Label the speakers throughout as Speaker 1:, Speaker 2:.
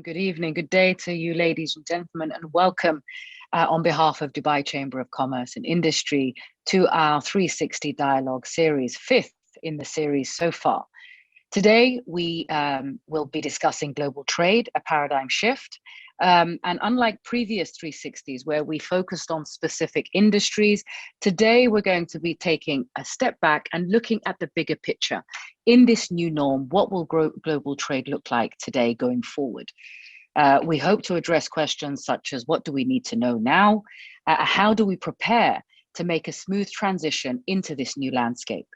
Speaker 1: Good evening, good day to you, ladies and gentlemen, and welcome on behalf of Dubai Chamber of Commerce and Industry to our 360 Dialogue series, fifth in the series so far. Today, we will be discussing global trade, a paradigm shift. And unlike previous 360s where we focused on specific industries, today we're going to be taking a step back and looking at the bigger picture. In this new norm, what will global trade look like today going forward? We hope to address questions such as what do we need to know now? How do we prepare to make a smooth transition into this new landscape?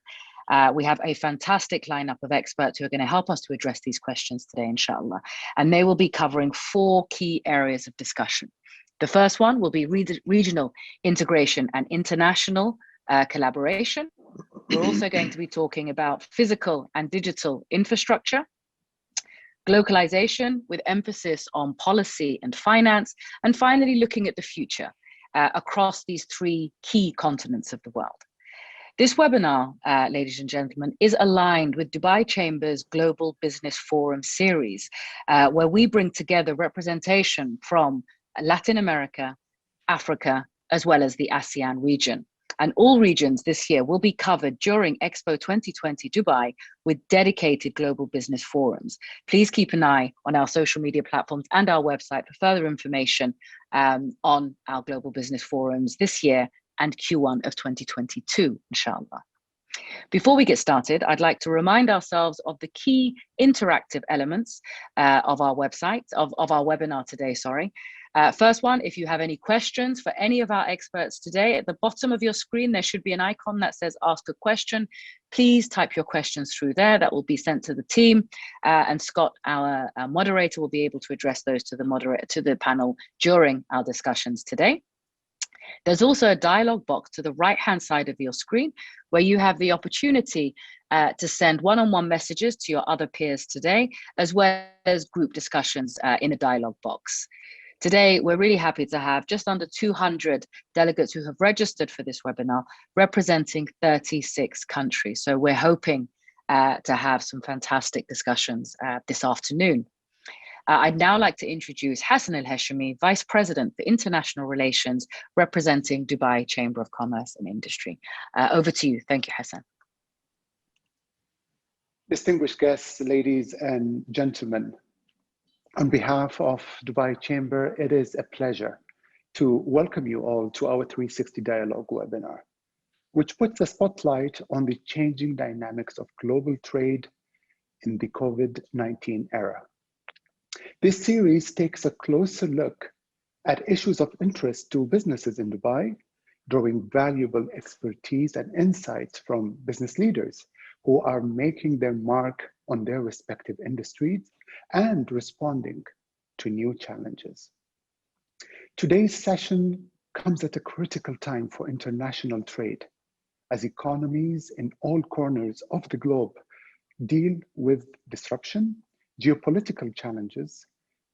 Speaker 1: We have a fantastic lineup of experts who are going to help us to address these questions today, inshallah. And they will be covering four key areas of discussion. The first one will be regional integration and international collaboration. We're also going to be talking about physical and digital infrastructure, globalization with emphasis on policy and finance, and finally looking at the future across these three key continents of the world. This webinar, ladies and gentlemen, is aligned with Dubai Chamber's Global Business Forum series, where we bring together representation from Latin America, Africa, as well as the ASEAN region. And all regions this year will be covered during Expo 2020 Dubai with dedicated global business forums. Please keep an eye on our social media platforms and our website for further information on our global business forums this year and Q1 of 2022, inshallah. Before we get started, I'd like to remind ourselves of the key interactive elements of our website, of our webinar today, sorry. First one, if you have any questions for any of our experts today, at the bottom of your screen, there should be an icon that says ask a question. Please type your questions through there. That will be sent to the team. And Scott, our moderator, will be able to address those to the panel during our discussions today. There's also a dialogue box to the right-hand side of your screen where you have the opportunity to send one-on-one messages to your other peers today, as well as group discussions in a dialogue box. Today, we're really happy to have just under 200 delegates who have registered for this webinar, representing 36 countries. So we're hoping to have some fantastic discussions this afternoon. I'd now like to introduce Hassan Al-Hashimi, Vice President for International Relations, representing Dubai Chamber of Commerce and Industry. Over to you. Thank you, Hassan.
Speaker 2: Distinguished guests, ladies and gentlemen, on behalf of Dubai Chamber, it is a pleasure to welcome you all to our 360 Dialogue webinar, which puts a spotlight on the changing dynamics of global trade in the COVID-19 era. This series takes a closer look at issues of interest to businesses in Dubai, drawing valuable expertise and insights from business leaders who are making their mark on their respective industries and responding to new challenges. Today's session comes at a critical time for international trade, as economies in all corners of the globe deal with disruption, geopolitical challenges,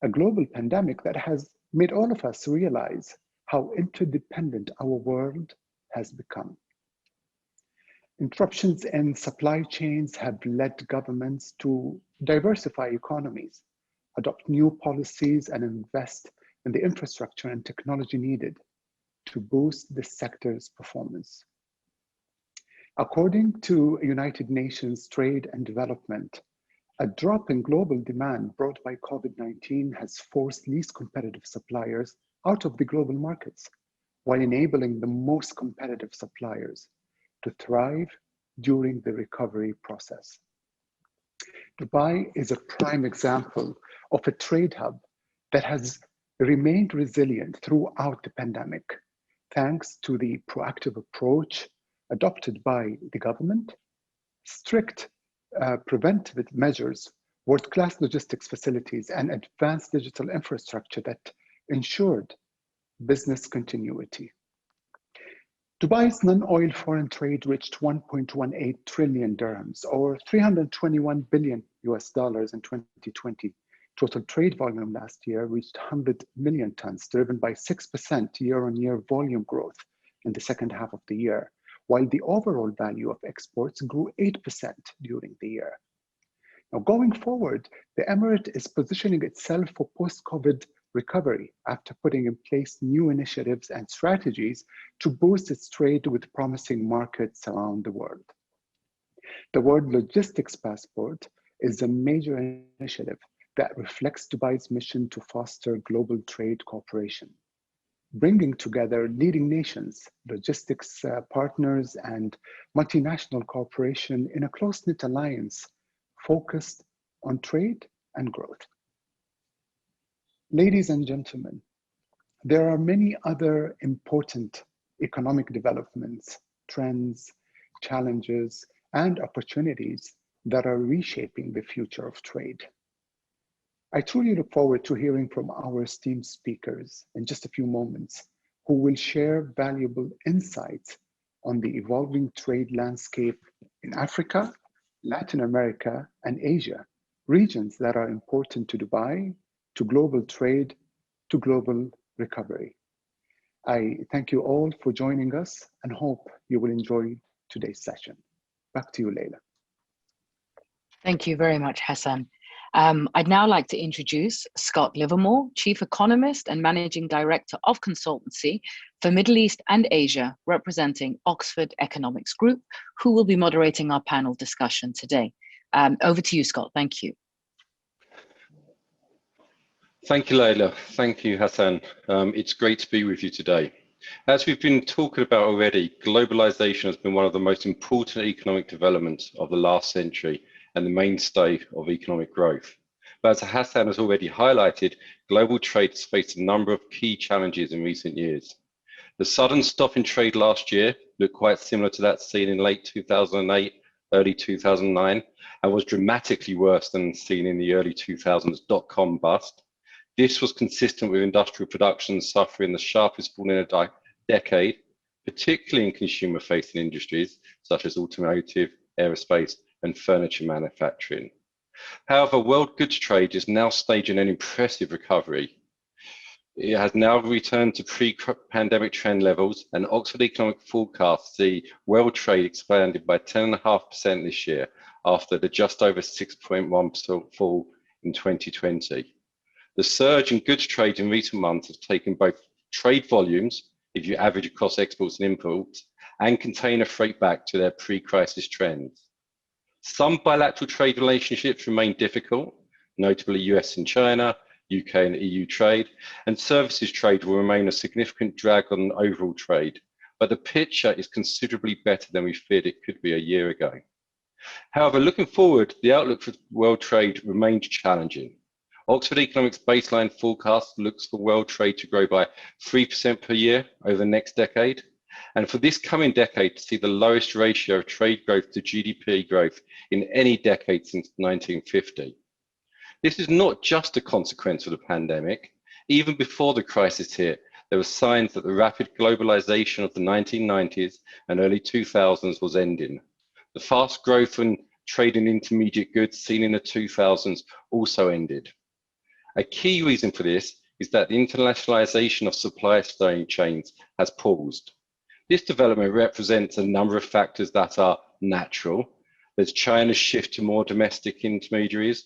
Speaker 2: a global pandemic that has made all of us realize how interdependent our world has become. Interruptions in supply chains have led governments to diversify economies, adopt new policies, and invest in the infrastructure and technology needed to boost the sector's performance. According to United Nations Trade and Development, a drop in global demand brought by COVID-19 has forced least competitive suppliers out of the global markets, while enabling the most competitive suppliers to thrive during the recovery process. Dubai is a prime example of a trade hub that has remained resilient throughout the pandemic, thanks to the proactive approach adopted by the government, strict preventive measures, world-class logistics facilities, and advanced digital infrastructure that ensured business continuity. Dubai's non-oil foreign trade reached 1.18 trillion dirhams, or $321 billion US in 2020. Total trade volume last year reached 100 million tons, driven by 6% year-on-year volume growth in the second half of the year, while the overall value of exports grew 8% during the year. Now, going forward, the Emirate is positioning itself for post-COVID recovery after putting in place new initiatives and strategies to boost its trade with promising markets around the world. The World Logistics Passport is a major initiative that reflects Dubai's mission to foster global trade cooperation, bringing together leading nations, logistics partners, and multinational cooperation in a close-knit alliance focused on trade and growth. Ladies and gentlemen, there are many other important economic developments, trends, challenges, and opportunities that are reshaping the future of trade. I truly look forward to hearing from our esteemed speakers in just a few moments, who will share valuable insights on the evolving trade landscape in Africa, Latin America, and Asia, regions that are important to Dubai, to global trade, to global recovery. I thank you all for joining us and hope you will enjoy today's session. Back to you, Leila.
Speaker 1: Thank you very much, Hassan. I'd now like to introduce Scott Livermore, Chief Economist and Managing Director of Consultancy for Middle East and Asia, representing Oxford Economics Group, who will be moderating our panel discussion today. Over to you, Scott. Thank you.
Speaker 3: Thank you, Leila. Thank you, Hassan. It's great to be with you today. As we've been talking about already, globalization has been one of the most important economic developments of the last century and the mainstay of economic growth. But as Hassan has already highlighted, global trade has faced a number of key challenges in recent years. The sudden stop in trade last year looked quite similar to that seen in late 2008, early 2009, and was dramatically worse than seen in the early 2000s dot-com bust. This was consistent with industrial production suffering the sharpest fall in a decade, particularly in consumer-facing industries such as automotive, aerospace, and furniture manufacturing. However, world goods trade is now staging an impressive recovery. It has now returned to pre-pandemic trend levels, and Oxford Economic forecasts see world trade expanded by 10.5% this year after the just over 6.1% fall in 2020. The surge in goods trade in recent months has taken both trade volumes, if you average across exports and imports, and container freight back to their pre-crisis trends. Some bilateral trade relationships remain difficult, notably US and China, UK and EU trade, and services trade will remain a significant drag on overall trade, but the picture is considerably better than we feared it could be a year ago. However, looking forward, the outlook for world trade remains challenging. Oxford Economics baseline forecast looks for world trade to grow by 3% per year over the next decade, and for this coming decade to see the lowest ratio of trade growth to GDP growth in any decade since 1950. This is not just a consequence of the pandemic. Even before the crisis hit, there were signs that the rapid globalization of the 1990s and early 2000s was ending. The fast growth in trade in intermediate goods seen in the 2000s also ended. A key reason for this is that the internationalization of supply chains has paused. This development represents a number of factors that are natural. There's China's shift to more domestic intermediaries,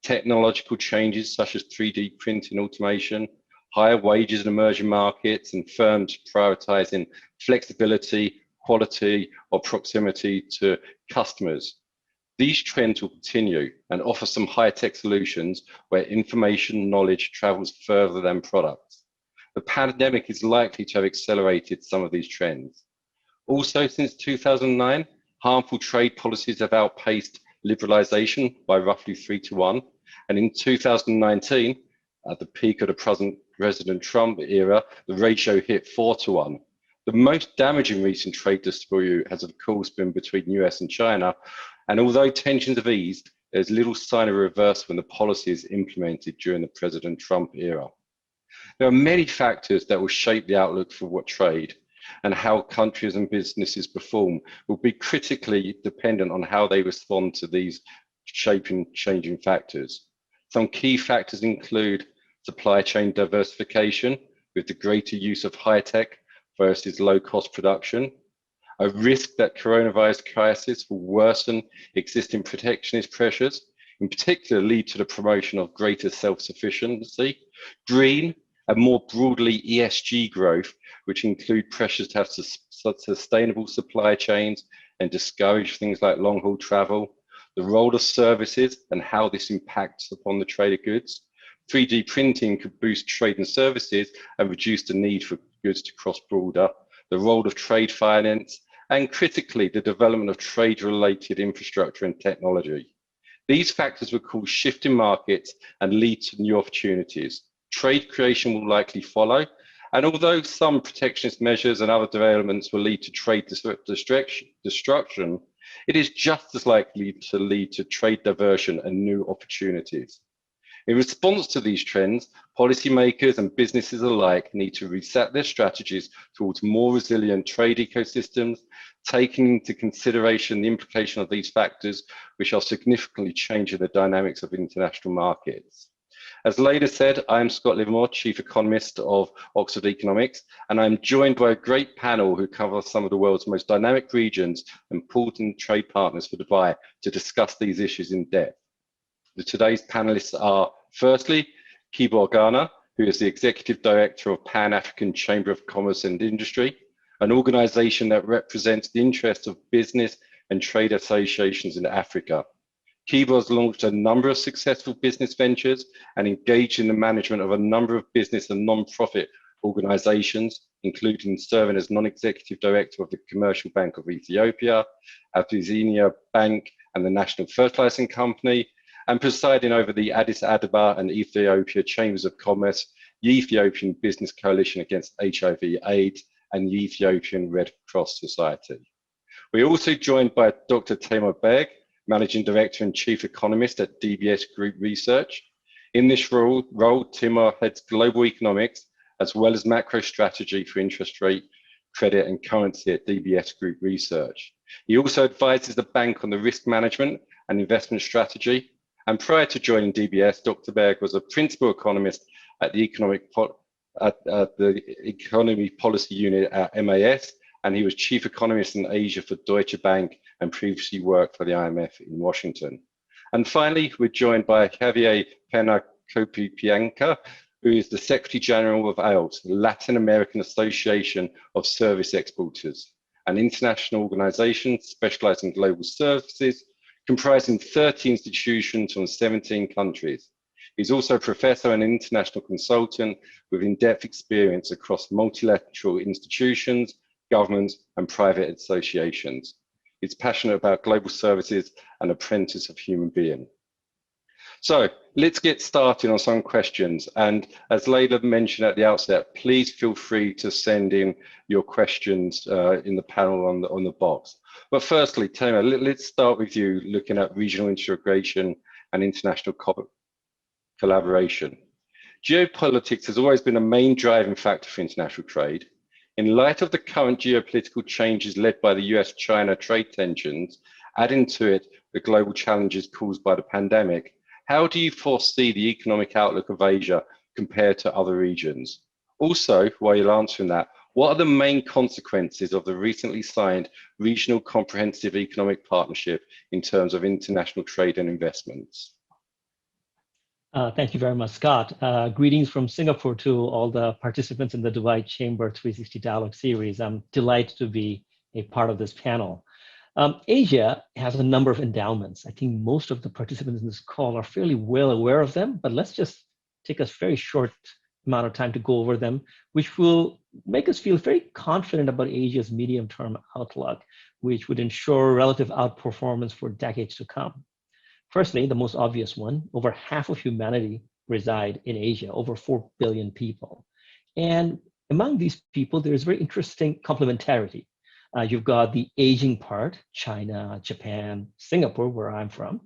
Speaker 3: technological changes such as 3D printing automation, higher wages in emerging markets, and firms prioritizing flexibility, quality, or proximity to customers. These trends will continue and offer some high-tech solutions where information knowledge travels further than products. The pandemic is likely to have accelerated some of these trends. Also, since 2009, harmful trade policies have outpaced liberalization by roughly 3-1. And in 2019, at the peak of the President Trump era, the ratio hit 4-1. The most damaging recent trade dispute has, of course, been between US and China. And although tensions have eased, there's little sign of reversal when the policy is implemented during the President Trump era. There are many factors that will shape the outlook for what trade, and how countries and businesses perform will be critically dependent on how they respond to these changing factors. Some key factors include supply chain diversification with the greater use of high-tech versus low-cost production, a risk that coronavirus crisis will worsen existing protectionist pressures, in particular lead to the promotion of greater self-sufficiency, green, and more broadly ESG growth, which include pressures to have sustainable supply chains and discourage things like long-haul travel, the role of services and how this impacts upon the trade of goods. 3D printing could boost trade and services and reduce the need for goods to cross-border, the role of trade finance, and critically, the development of trade-related infrastructure and technology. These factors will cause shifting markets and lead to new opportunities. Trade creation will likely follow, and although some protectionist measures and other developments will lead to trade destruction, it is just as likely to lead to trade diversion and new opportunities. In response to these trends, policymakers and businesses alike need to reset their strategies towards more resilient trade ecosystems, taking into consideration the implication of these factors, which are significantly changing the dynamics of international markets. As Leda said, I am Scott Livermore, Chief Economist of Oxford Economics, and I'm joined by a great panel who cover some of the world's most dynamic regions and important trade partners for Dubai to discuss these issues in depth. Today's panelists are, firstly, Kibo Ghana, who is the Executive Director of Pan-African Chamber of Commerce and Industry, an organization that represents the interests of business and trade associations in Africa. Kibo has launched a number of successful business ventures and engaged in the management of a number of business and non-profit organizations, including serving as non-executive director of the Commercial Bank of Ethiopia, Abyssinia Bank and the National Fertilizing Company, and presiding over the Addis Ababa and Ethiopia Chambers of Commerce, the Ethiopian Business Coalition Against HIV/AIDS, and the Ethiopian Red Cross Society. We're also joined by Dr. Timur Berg, Managing Director and Chief Economist at DBS Group Research. In this role, Timur heads global economics as well as macro strategy for interest rate, credit and currency at DBS Group Research. He also advises the bank on the risk management and investment strategy. And prior to joining DBS, Dr. Berg was a principal economist at the Economy Policy Unit at MAS, and he was chief economist in Asia for Deutsche Bank and previously worked for the IMF in Washington. And finally, we're joined by Javier Pena-Copipianca, who is the Secretary General of ALT, the Latin American Association of Service Exporters, an international organization specialized in global services, comprising 30 institutions from 17 countries. He's also a professor and international consultant with in-depth experience across multilateral institutions, governments, and private associations. He's passionate about global services and apprentice of human being. So let's get started on some questions. And as Leila mentioned at the outset, please feel free to send in your questions in the panel on the box. But firstly, Tamer, let's start with you looking at regional integration and international collaboration. Geopolitics has always been a main driving factor for international trade. In light of the current geopolitical changes led by the US-China trade tensions, adding to it the global challenges caused by the pandemic, how do you foresee the economic outlook of Asia compared to other regions? Also, while you're answering that, what are the main consequences of the recently signed Regional Comprehensive Economic Partnership in terms of international trade and investments?
Speaker 4: Thank you very much, Scott. Greetings from Singapore to all the participants in the Dubai Chamber 360 Dialogue Series. I'm delighted to be a part of this panel. Asia has a number of endowments. I think most of the participants in this call are fairly well aware of them, but let's just take a very short amount of time to go over them, which will make us feel very confident about Asia's medium-term outlook, which would ensure relative outperformance for decades to come. Firstly, the most obvious one, over half of humanity reside in Asia, over 4 billion people. And among these people, there's very interesting complementarity. You've got the aging part, China, Japan, Singapore, where I'm from.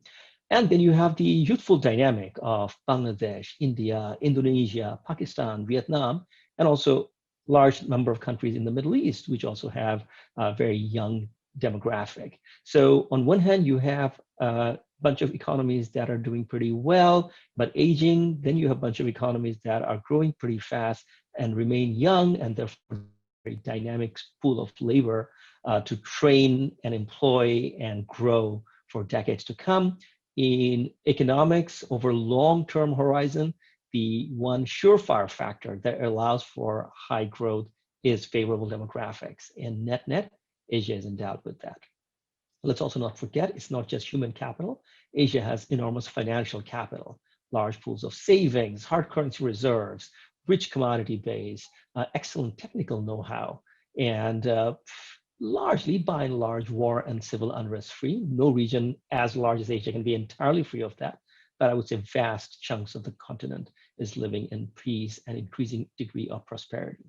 Speaker 4: And then you have the youthful dynamic of Bangladesh, India, Indonesia, Pakistan, Vietnam, and also large number of countries in the Middle East, which also have a very young demographic. So on one hand, you have a bunch of economies that are doing pretty well, but aging. Then you have a bunch of economies that are growing pretty fast and remain young, and therefore very dynamic pool of labor to train and employ and grow for decades to come. in economics over long-term horizon, the one surefire factor that allows for high growth is favorable demographics. And net-net, Asia is endowed with that. Let's also not forget, it's not just human capital. Asia has enormous financial capital, large pools of savings, hard currency reserves, rich commodity base, excellent technical know-how, and largely, by and large, war and civil unrest free. No region as large as Asia can be entirely free of that, but I would say vast chunks of the continent is living in peace and increasing degree of prosperity.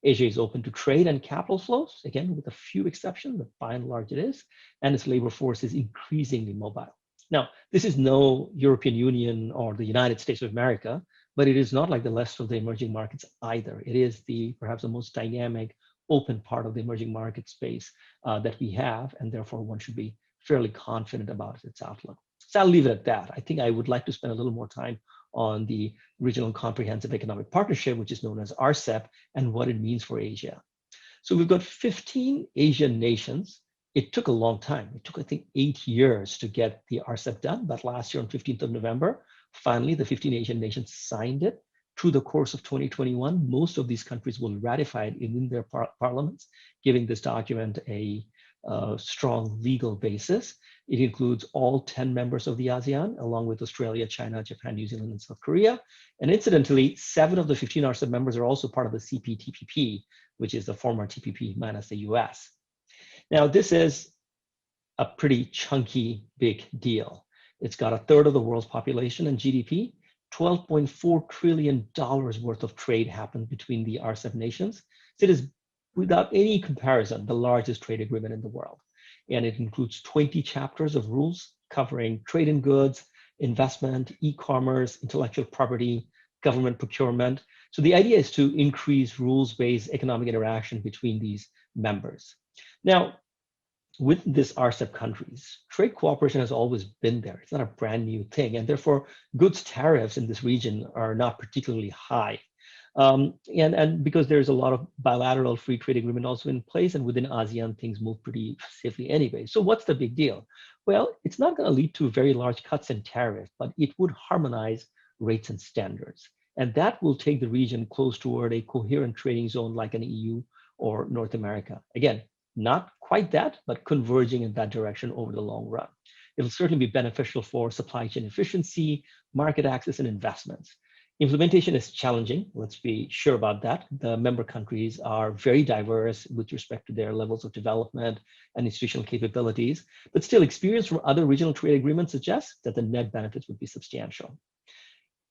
Speaker 4: Asia is open to trade and capital flows, again, with a few exceptions, but by and large it is, and its labor force is increasingly mobile. Now, this is no European Union or the United States of America, but it is not like the rest of the emerging markets either. It is perhaps the most dynamic, open part of the emerging market space that we have, and therefore one should be fairly confident about its outlook. So I'll leave it at that. I think I would like to spend a little more time on the Regional Comprehensive Economic Partnership, which is known as RCEP, and what it means for Asia. So we've got 15 Asian nations. It took a long time. It took, I think, 8 years to get the RCEP done, but last year on 15th of November, finally, the 15 Asian nations signed it. Through the course of 2021, most of these countries will ratify it in their parliaments, giving this document a strong legal basis. It includes all 10 members of the ASEAN, along with Australia, China, Japan, New Zealand, and South Korea. And incidentally, 7 of the 15 RCEP members are also part of the CPTPP, which is the former TPP minus the US. Now, this is a pretty chunky, big deal. It's got a third of the world's population and GDP. $12.4 trillion worth of trade happened between the RCEP nations. So it is, without any comparison, the largest trade agreement in the world. And it includes 20 chapters of rules covering trade in goods, investment, e-commerce, intellectual property, government procurement. So the idea is to increase rules-based economic interaction between these members. Now, with this RCEP countries, trade cooperation has always been there. It's not a brand new thing, and therefore goods tariffs in this region are not particularly high. And because there's a lot of bilateral free trade agreement also in place, and within ASEAN, things move pretty safely anyway. So what's the big deal? Well, it's not going to lead to very large cuts in tariff, but it would harmonize rates and standards. And that will take the region close toward a coherent trading zone like an EU or North America. Again, not quite that, but converging in that direction over the long run. It'll certainly be beneficial for supply chain efficiency, market access, and investments. Implementation is challenging, let's be sure about that. The member countries are very diverse with respect to their levels of development and institutional capabilities, but still experience from other regional trade agreements suggests that the net benefits would be substantial.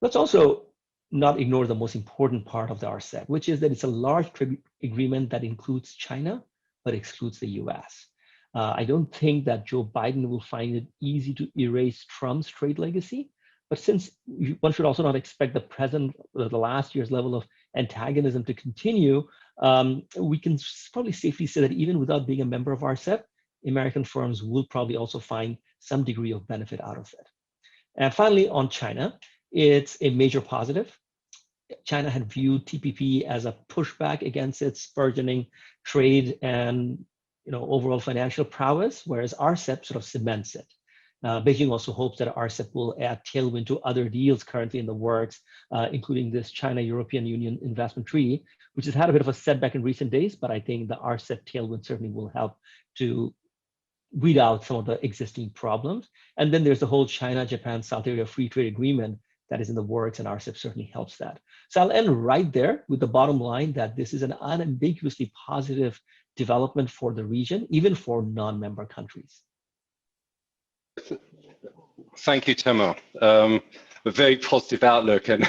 Speaker 4: Let's also not ignore the most important part of the RCEP, which is that it's a large trade agreement that includes China, but excludes the US. I don't think that Joe Biden will find it easy to erase Trump's trade legacy, but since one should also not expect the last year's level of antagonism to continue, we can probably safely say that even without being a member of RCEP, American firms will probably also find some degree of benefit out of it. And finally, on China, it's a major positive. China had viewed TPP as a pushback against its burgeoning trade and overall financial prowess, whereas RCEP sort of cements it. Beijing also hopes that RCEP will add tailwind to other deals currently in the works, including this China-European Union investment treaty, which has had a bit of a setback in recent days, but I think the RCEP tailwind certainly will help to weed out some of the existing problems. And then there's the whole China-Japan-South Area Free Trade Agreement that is in the works, and RCEP certainly helps that. So I'll end right there with the bottom line that this is an unambiguously positive development for the region, even for non-member countries.
Speaker 3: Thank you, Tamer. A very positive outlook, and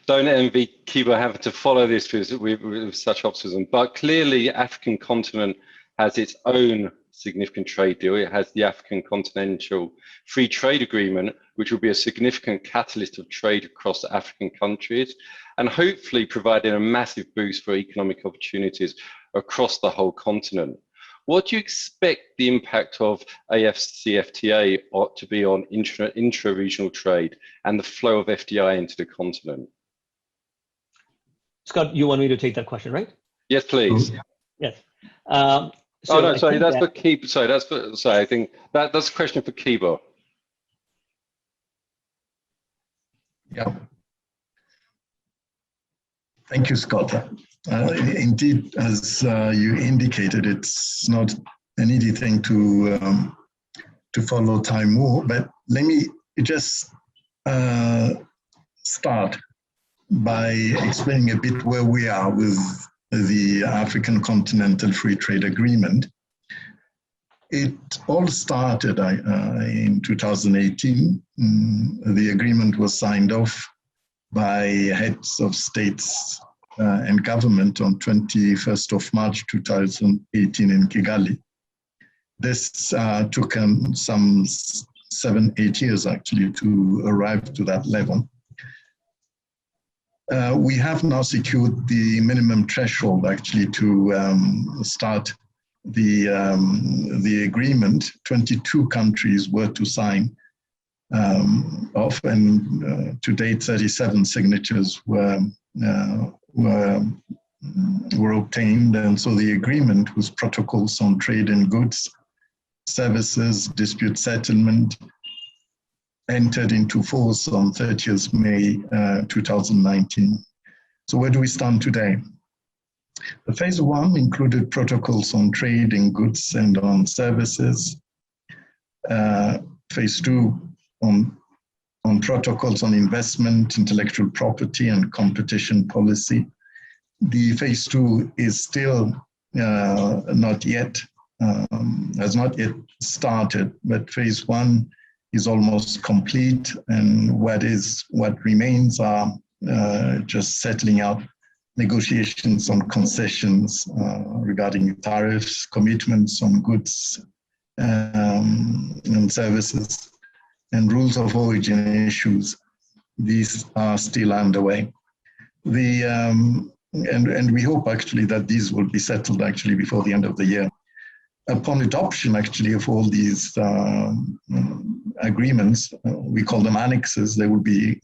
Speaker 3: don't envy Kiba having to follow this with such optimism. But clearly, the African continent has its own significant trade deal. It has the African Continental Free Trade Agreement, which will be a significant catalyst of trade across African countries, and hopefully providing a massive boost for economic opportunities across the whole continent. What do you expect the impact of AFCFTA to be on intra-regional trade and the flow of FDI into the continent?
Speaker 4: Scott, you want me to take that question, right?
Speaker 3: Yes, please.
Speaker 4: Yes.
Speaker 3: So oh no, sorry, that's for Kiba. Sorry, I think that's a question for Kiba.
Speaker 5: Yeah. Thank you, Scott. Indeed, as you indicated, it's not an easy thing to follow time more, but let me just start by explaining a bit where we are with the African Continental Free Trade Agreement. It all started in 2018. The agreement was signed off by heads of states and government on 21st of March 2018 in Kigali. This took some 7-8 years actually to arrive to that level. We have now secured the minimum threshold actually to start the agreement. 22 countries were to sign off, and to date 37 signatures were obtained. And so the agreement was protocols on trade in goods, services, dispute settlement, entered into force on 30th May 2019. So where do we stand today? The phase 1 included protocols on trade in goods and on services. Phase 2 on protocols on investment, intellectual property, and competition policy. The phase 2 is still has not yet started, but phase 1 is almost complete, and what remains are just settling out negotiations on concessions regarding tariffs, commitments on goods and services, and rules of origin issues. These are still underway. And we hope actually that these will be settled actually before the end of the year. Upon adoption actually of all these agreements, we call them annexes. They will be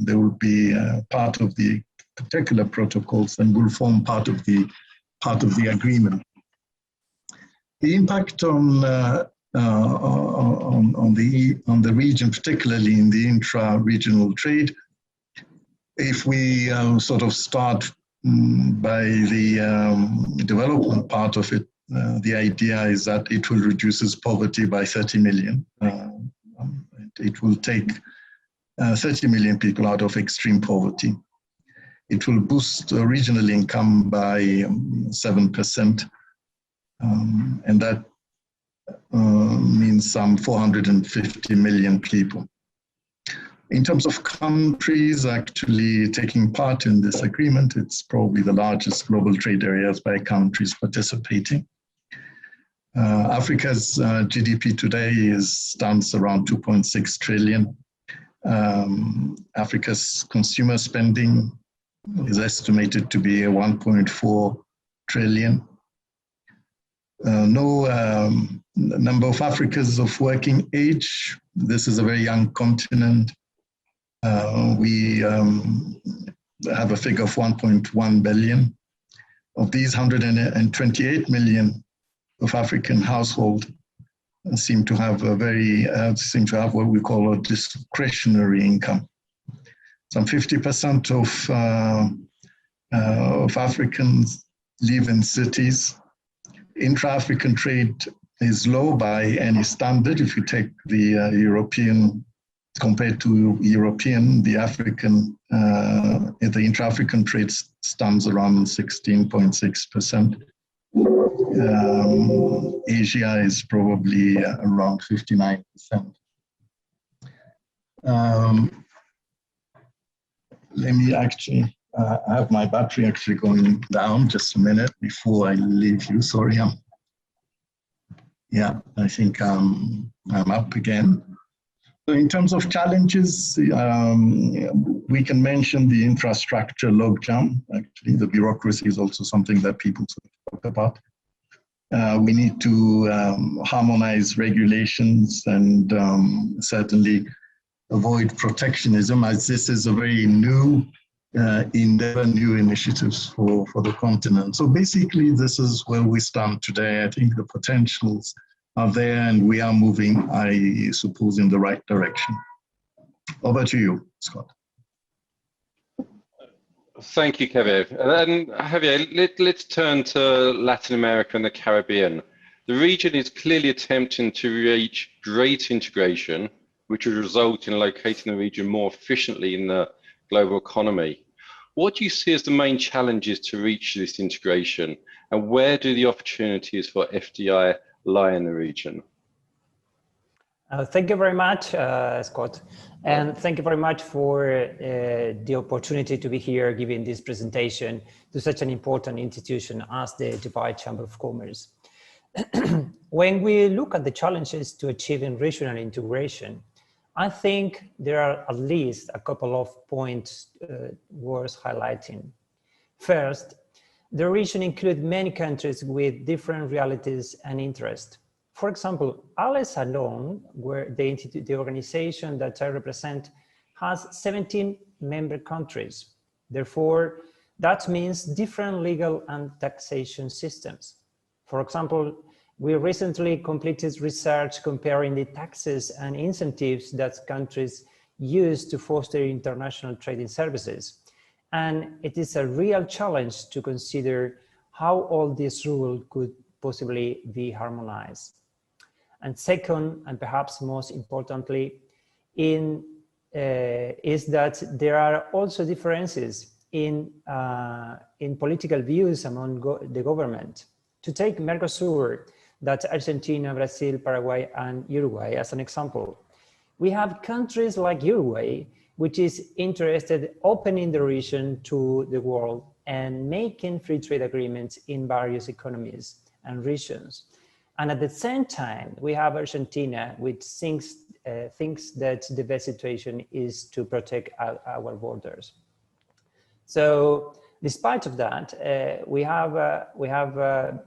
Speaker 5: part of the particular protocols and will form part of the agreement. The impact on the region, particularly in the intra-regional trade, if we sort of start by the development part of it, the idea is that it will reduce poverty by 30 million. It will take 30 million people out of extreme poverty. It will boost regional income by 7%, and that means some 450 million people. In terms of countries actually taking part in this agreement, it's probably the largest global trade areas by countries participating. Africa's GDP today stands around 2.6 trillion. Africa's consumer spending is estimated to be 1.4 trillion. Number of Africans of working age, this is a very young continent. We have a figure of 1.1 billion. Of these, 128 million of African households seem to have what we call a discretionary income. Some 50% of Africans live in cities. Intra-African trade is low by any standard. If you take the European, compared to European, the intra-African trade stands around 16.6%. Asia is probably around 59%. Let me actually, I have my battery actually going down just a minute before I leave you. Sorry, yeah, I think I'm up again. So in terms of challenges, we can mention the infrastructure logjam. Actually, the bureaucracy is also something that people talk about. We need to harmonize regulations and certainly avoid protectionism, as this is a very new endeavor, new initiatives for the continent. So basically, this is where we stand today. I think the potentials are there and we are moving, I suppose, in the right direction. Over to you, Scott.
Speaker 3: Thank you, Javier. And Javier, let's turn to Latin America and the Caribbean. The region is clearly attempting to reach great integration, which would result in locating the region more efficiently in the global economy. What do you see as the main challenges to reach this integration, and where do the opportunities for FDI lie in the region?
Speaker 6: Thank you very much, Scott. And thank you very much for the opportunity to be here giving this presentation to such an important institution as the Dubai Chamber of Commerce. When we look at the challenges to achieving regional integration, I think there are at least a couple of points worth highlighting. First, the region includes many countries with different realities and interests. For example, ALES alone, where the organization that I represent, has 17 member countries. Therefore, that means different legal and taxation systems. For example, we recently completed research comparing the taxes and incentives that countries use to foster international trading services. And it is a real challenge to consider how all these rules could possibly be harmonized. And second, and perhaps most importantly, is that there are also differences in political views among the government. To take Mercosur, that's Argentina, Brazil, Paraguay, and Uruguay as an example. We have countries like Uruguay, which is interested in opening the region to the world and making free trade agreements in various economies and regions. And at the same time, we have Argentina, which thinks that the best situation is to protect our borders. So, despite of that, we have a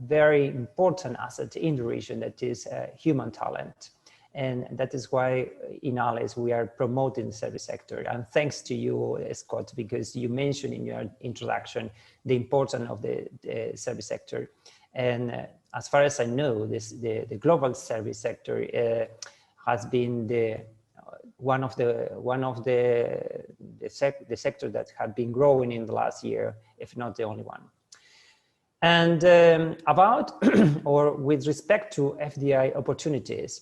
Speaker 6: very important asset in the region that is human talent. And that is why in ALES we are promoting the service sector. And thanks to you, Scott, because you mentioned in your introduction the importance of the service sector. And as far as I know, the global service sector has been one of the sector that have been growing in the last year, if not the only one. And about or with respect to FDI opportunities,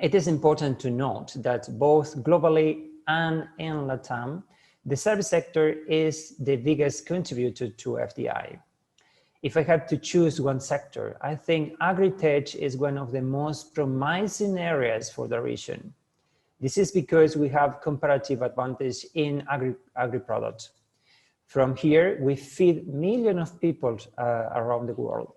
Speaker 6: it is important to note that both globally and in LATAM, the service sector is the biggest contributor to FDI. If I had to choose one sector, I think agri-tech is one of the most promising areas for the region. This is because we have comparative advantage in agri-products. From here, we feed millions of people around the world.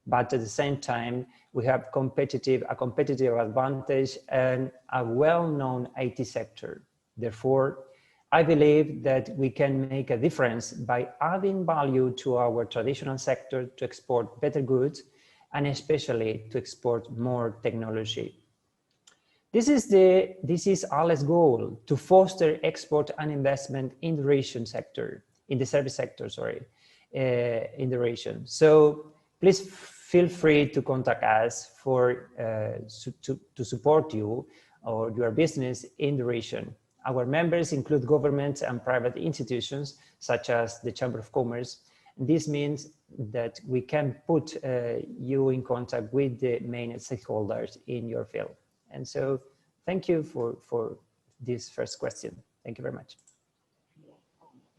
Speaker 6: But at the same time, we have a competitive advantage and a well-known IT sector. Therefore, I believe that we can make a difference by adding value to our traditional sector to export better goods and especially to export more technology. This is ALES' goal, to foster export and investment in the region sector, in the service sector, sorry, in the region. So please feel free to contact us to support you or your business in the region. Our members include governments and private institutions, such as the Chamber of Commerce. This means that we can put you in contact with the main stakeholders in your field. And so thank you for this first question. Thank you very much.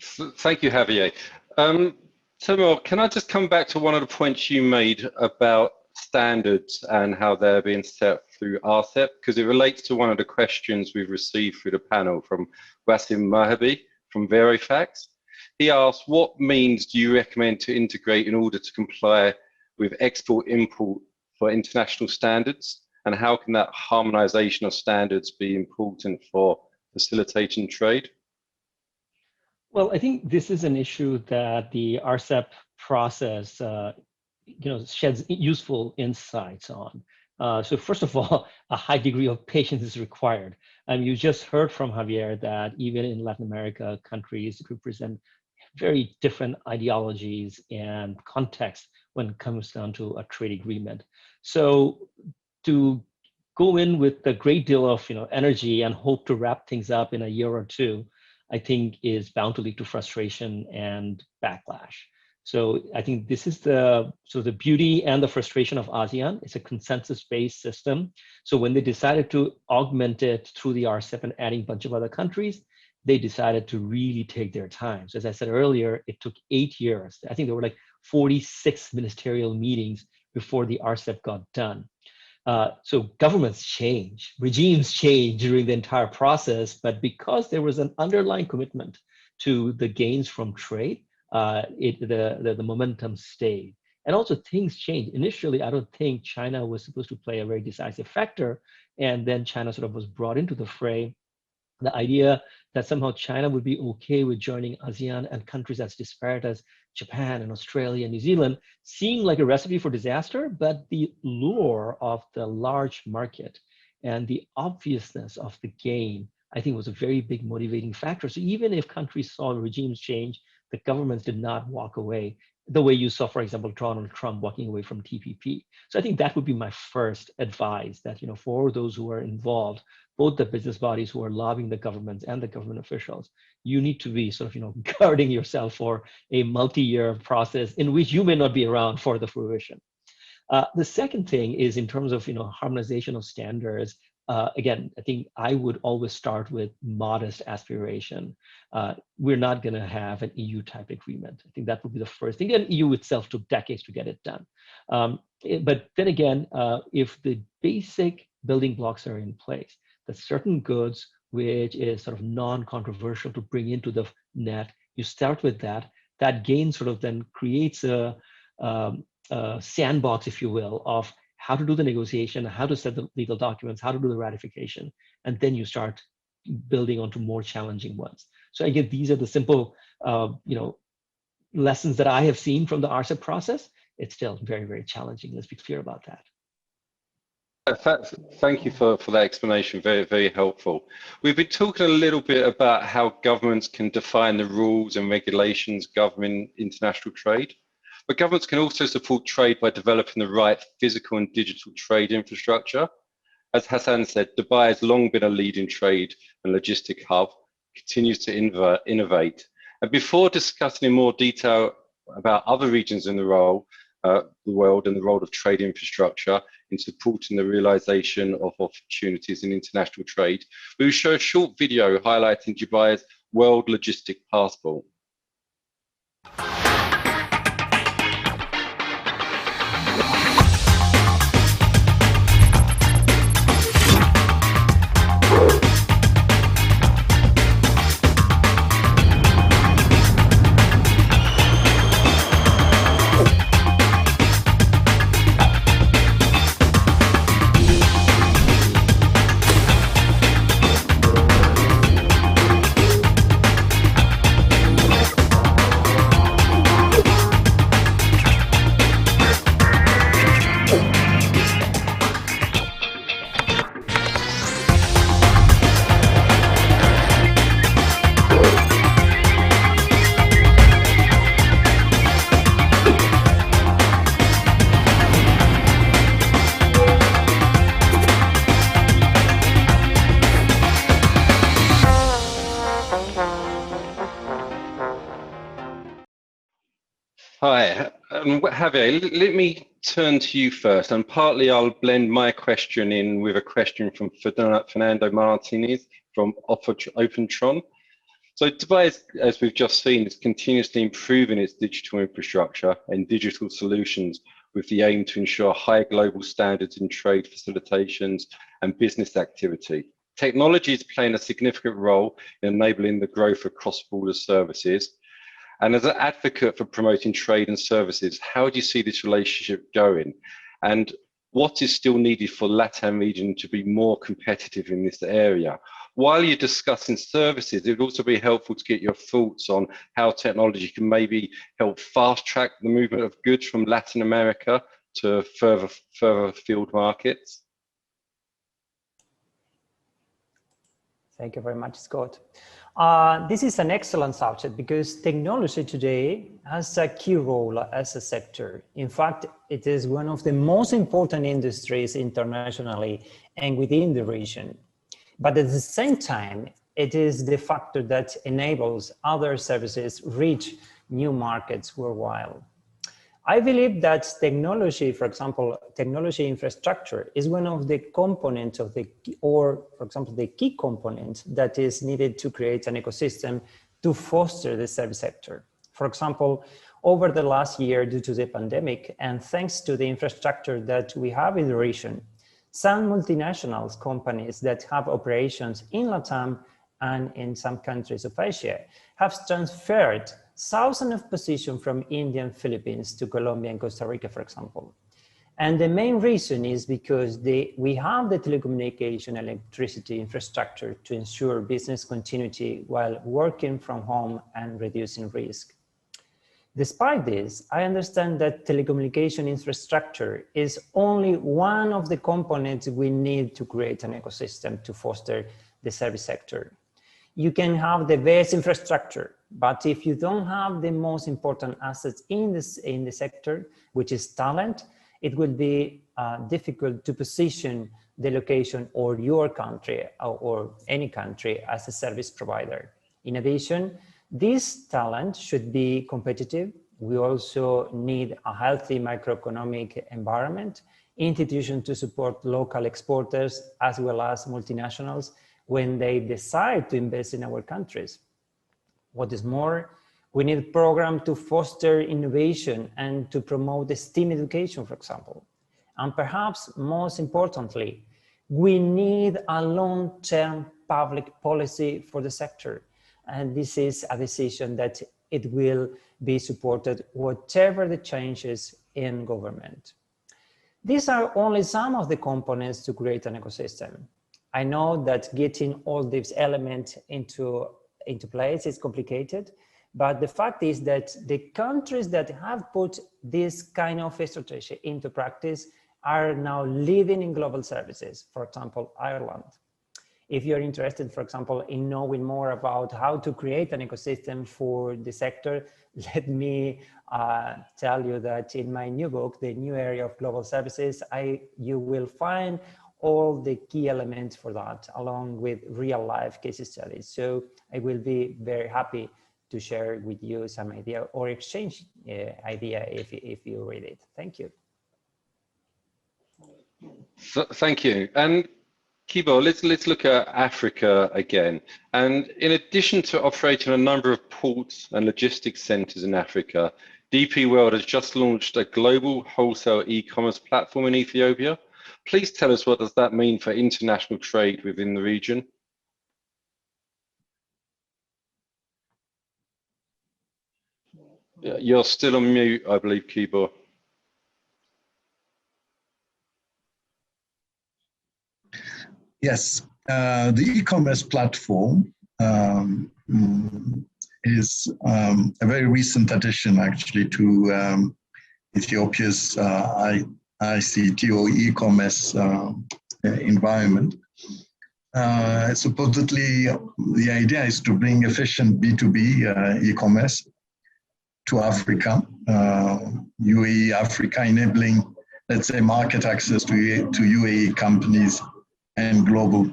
Speaker 3: Thank you, Javier. Samuel, can I just come back to one of the points you made about standards and how they're being set through RCEP, because it relates to one of the questions we've received through the panel from Wasim Mahabi from Verifax. He asked, what means do you recommend to integrate in order to comply with export-import for international standards? And how can that harmonization of standards be important for facilitating trade?
Speaker 4: Well, I think this is an issue that the RCEP process sheds useful insights on. So first of all, a high degree of patience is required. And you just heard from Javier that even in Latin America, countries represent very different ideologies and contexts when it comes down to a trade agreement. So to go in with a great deal of energy and hope to wrap things up in a year or two, I think is bound to lead to frustration and backlash. So I think this is the beauty and the frustration of ASEAN. It's a consensus-based system. So when they decided to augment it through the RCEP and adding a bunch of other countries, they decided to really take their time. So as I said earlier, it took 8 years. I think there were like 46 ministerial meetings before the RCEP got done. So governments change, regimes change during the entire process, but because there was an underlying commitment to the gains from trade, the momentum stayed. And also things changed. Initially, I don't think China was supposed to play a very decisive factor, and then China sort of was brought into the fray. The idea that somehow China would be okay with joining ASEAN and countries as disparate as Japan and Australia and New Zealand seemed like a recipe for disaster, but the lure of the large market and the obviousness of the gain, I think, was a very big motivating factor. So even if countries saw regimes change, the governments did not walk away the way you saw, for example, Donald Trump walking away from TPP. So I think that would be my first advice, that, you know, for those who are involved, both the business bodies who are lobbying the governments and the government officials, you need to be sort of, you know, guarding yourself for a multi-year process in which you may not be around for the fruition. The second thing is in terms of, you know, harmonization of standards. Again, I think I would always start with modest aspiration. We're not going to have an EU type agreement. I think that would be the first thing. And EU itself took decades to get it done. But then again, if the basic building blocks are in place, that certain goods, which is sort of non-controversial to bring into the net, you start with that. That gain sort of then creates a sandbox, if you will, of how to do the negotiation, how to set the legal documents, how to do the ratification, and then you start building onto more challenging ones. So again, these are the simple, you know, lessons that I have seen from the RCEP process. It's still very, very challenging. Let's be clear about that.
Speaker 3: Thank you for that explanation. Very, very helpful. We've been talking a little bit about how governments can define the rules and regulations governing international trade. But governments can also support trade by developing the right physical and digital trade infrastructure. As Hassan said, Dubai has long been a leading trade and logistic hub, continues to innovate. And before discussing in more detail about other regions in the world and the role of trade infrastructure in supporting the realization of opportunities in international trade, we will show a short video highlighting Dubai's World Logistic Passport. Hi, Javier, let me turn to you first, and partly I'll blend my question in with a question from Fernando Martinez from OpenTron. So Dubai, as we've just seen, is continuously improving its digital infrastructure and digital solutions with the aim to ensure high global standards in trade facilitations and business activity. Technology is playing a significant role in enabling the growth of cross-border services. And as an advocate for promoting trade and services, how do you see this relationship going? And what is still needed for LATAM region to be more competitive in this area? While you're discussing services, it would also be helpful to get your thoughts on how technology can maybe help fast track the movement of goods from Latin America to further field markets.
Speaker 6: Thank you very much, Scott. This is an excellent subject because technology today has a key role as a sector. In fact, it is one of the most important industries internationally and within the region. But at the same time, it is the factor that enables other services reach new markets worldwide. I believe that technology, for example, technology infrastructure is one of the components of the, or for example, the key component that is needed to create an ecosystem to foster the service sector. For example, over the last year, due to the pandemic, and thanks to the infrastructure that we have in the region, some multinational companies that have operations in LATAM and in some countries of Asia have transferred thousands of positions from India and Philippines to Colombia and Costa Rica, for example. And the main reason is because we have the telecommunication electricity infrastructure to ensure business continuity while working from home and reducing risk. Despite this, I understand that telecommunication infrastructure is only one of the components we need to create an ecosystem to foster the service sector. You can have the best infrastructure, but if you don't have the most important assets in the sector, which is talent, it will be difficult to position the location or your country or any country as a service provider. In addition, this talent should be competitive. We also need a healthy macroeconomic environment, institutions to support local exporters as well as multinationals when they decide to invest in our countries. What is more, we need a program to foster innovation and to promote the STEAM education, for example. And perhaps most importantly, we need a long-term public policy for the sector. And this is a decision that it will be supported whatever the changes in government. These are only some of the components to create an ecosystem. I know that getting all these elements into place is complicated, but the fact is that the countries that have put this kind of strategy into practice are now leading in global services, for example, Ireland. If you're interested, for example, in knowing more about how to create an ecosystem for the sector, let me tell you that in my new book, The New Area of Global Services, you will find all the key elements for that, along with real life case studies. So I will be very happy to share with you some idea or exchange idea if you read it. Thank you.
Speaker 3: So, thank you. And Kibo, let's look at Africa again. And in addition to operating a number of ports and logistics centers in Africa, DP World has just launched a global wholesale e-commerce platform in Ethiopia. Please tell us, what does that mean for international trade within the region? You're still on mute, I believe, Kibo.
Speaker 5: Yes, the e-commerce platform is a very recent addition, actually, to Ethiopia's ICT or e-commerce environment. Supposedly, the idea is to bring efficient B2B e-commerce to Africa, UAE Africa, enabling, let's say, market access to UAE companies and global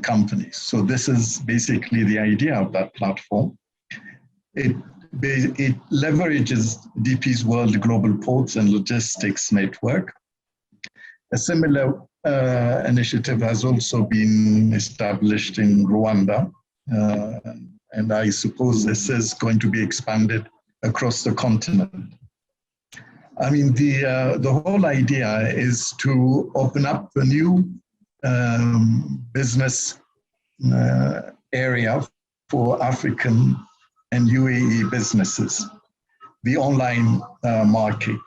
Speaker 5: companies. So this is basically the idea of that platform. It leverages DP's World Global Ports and Logistics Network. A similar initiative has also been established in Rwanda, and I suppose this is going to be expanded across the continent. I mean, the whole idea is to open up a new business area for African and UAE businesses, the online market.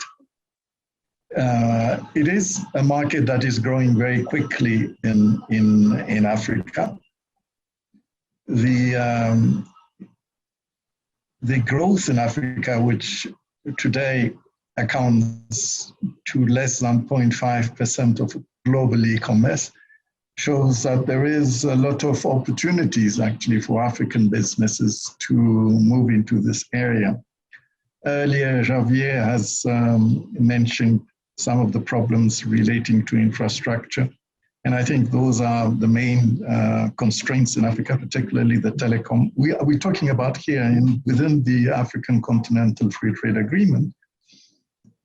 Speaker 5: It is a market that is growing very quickly in Africa. The growth in Africa, which today accounts to less than 0.5% of global e-commerce, shows that there is a lot of opportunities actually for African businesses to move into this area. Earlier, Javier has mentioned some of the problems relating to infrastructure. And I think those are the main constraints in Africa, particularly the telecom. We're talking about here within the African Continental Free Trade Agreement,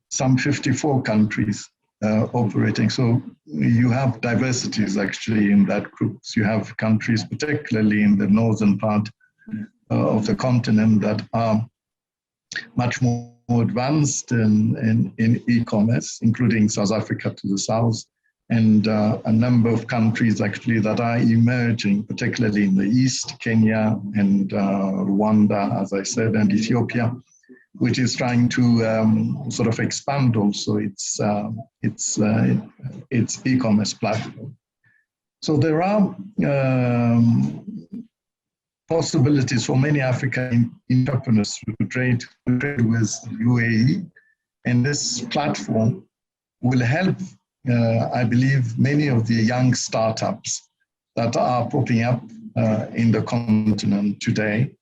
Speaker 5: some 54 countries operating. So you have diversities actually in that group. So you have countries, particularly in the northern part of the continent, that are much more advanced in e-commerce, including South Africa to the south, and a number of countries actually that are emerging, particularly in the east, Kenya and Rwanda, as I said, and Ethiopia, which is trying to sort of expand also its e-commerce platform. So there are possibilities for many African entrepreneurs to trade with UAE, and this platform will help, I believe, many of the young startups that are popping up in the continent today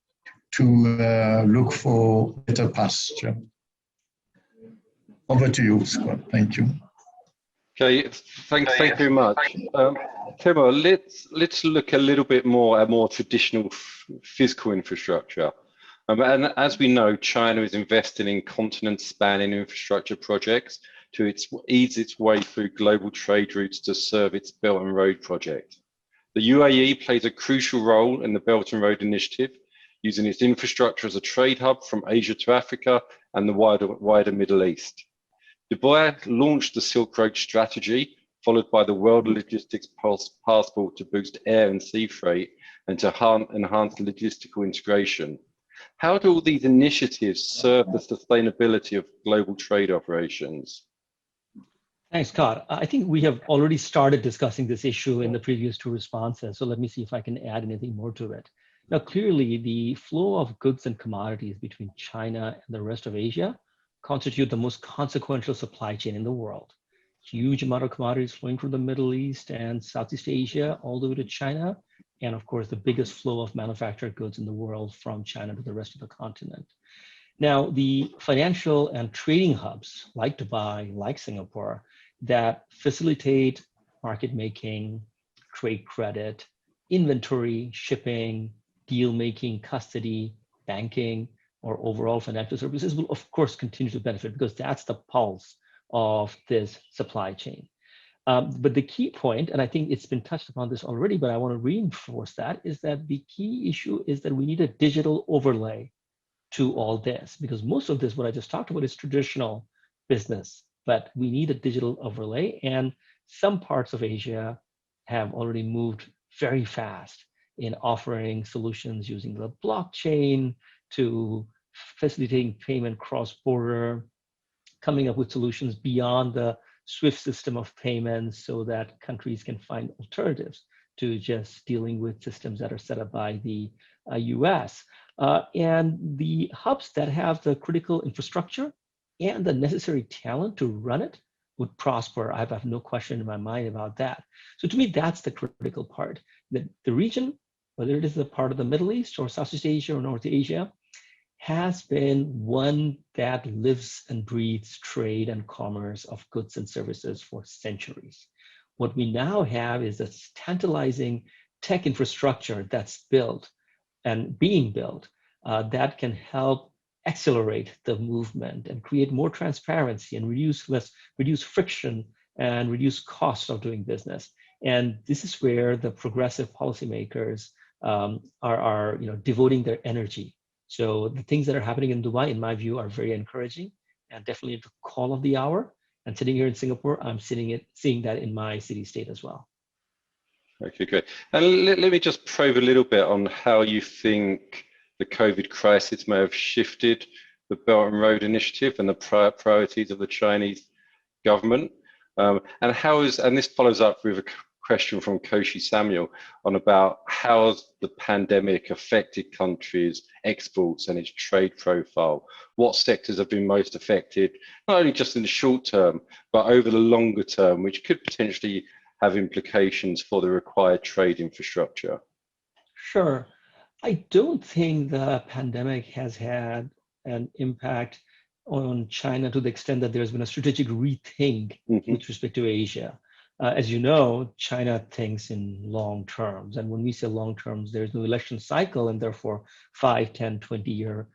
Speaker 5: to look for better pasture. Over to you, Scott. Thank you.
Speaker 3: Okay, thank you very much. Timo, let's look a little bit more at more traditional physical infrastructure. And as we know, China is investing in continent-spanning infrastructure projects to ease its way through global trade routes to serve its Belt and Road project. The UAE plays a crucial role in the Belt and Road initiative, using its infrastructure as a trade hub from Asia to Africa and the wider Middle East. Dubai launched the Silk Road strategy, followed by the World Logistics Passport to boost air and sea freight and to enhance logistical integration. How do all these initiatives serve the sustainability of global trade operations?
Speaker 4: Thanks, Scott. I think we have already started discussing this issue in the previous two responses, so let me see if I can add anything more to it. Now, clearly, the flow of goods and commodities between China and the rest of Asia constitute the most consequential supply chain in the world. Huge amount of commodities flowing from the Middle East and Southeast Asia all the way to China, and of course, the biggest flow of manufactured goods in the world from China to the rest of the continent. Now, the financial and trading hubs like Dubai, like Singapore, that facilitate market making, trade credit, inventory, shipping, deal making, custody, banking, or overall financial services will of course continue to benefit because that's the pulse of this supply chain. But the key point, and I think it's been touched upon this already, but I want to reinforce that, is that the key issue is that we need a digital overlay to all this, because most of this, what I just talked about, is traditional business, but we need a digital overlay, and some parts of Asia have already moved very fast in offering solutions using the blockchain to facilitating payment cross-border, coming up with solutions beyond the SWIFT system of payments so that countries can find alternatives to just dealing with systems that are set up by the US. And the hubs that have the critical infrastructure and the necessary talent to run it would prosper. I have no question in my mind about that. So to me, that's the critical part. That the region, whether it is a part of the Middle East or Southeast Asia or North Asia, has been one that lives and breathes trade and commerce of goods and services for centuries. What we now have is a tantalizing tech infrastructure that's built and being built that can help accelerate the movement and create more transparency and reduce friction and reduce costs of doing business. And this is where the progressive policymakers are devoting their energy. So the things that are happening in Dubai, in my view, are very encouraging and definitely the call of the hour. And sitting here in Singapore, I'm seeing that in my city-state as well.
Speaker 3: Okay, great. And let me just probe a little bit on how you think the COVID crisis may have shifted the Belt and Road Initiative and the priorities of the Chinese government. And this follows up with a question from Koshi Samuel on about how has the pandemic affected countries' exports and its trade profile? What sectors have been most affected, not only just in the short term, but over the longer term, which could potentially have implications for the required trade infrastructure?
Speaker 4: Sure. I don't think the pandemic has had an impact on China to the extent that there's been a strategic rethink with respect to Asia. As you know, China thinks in long terms. And when we say long terms, there's no election cycle, and therefore 5, 10, 20-year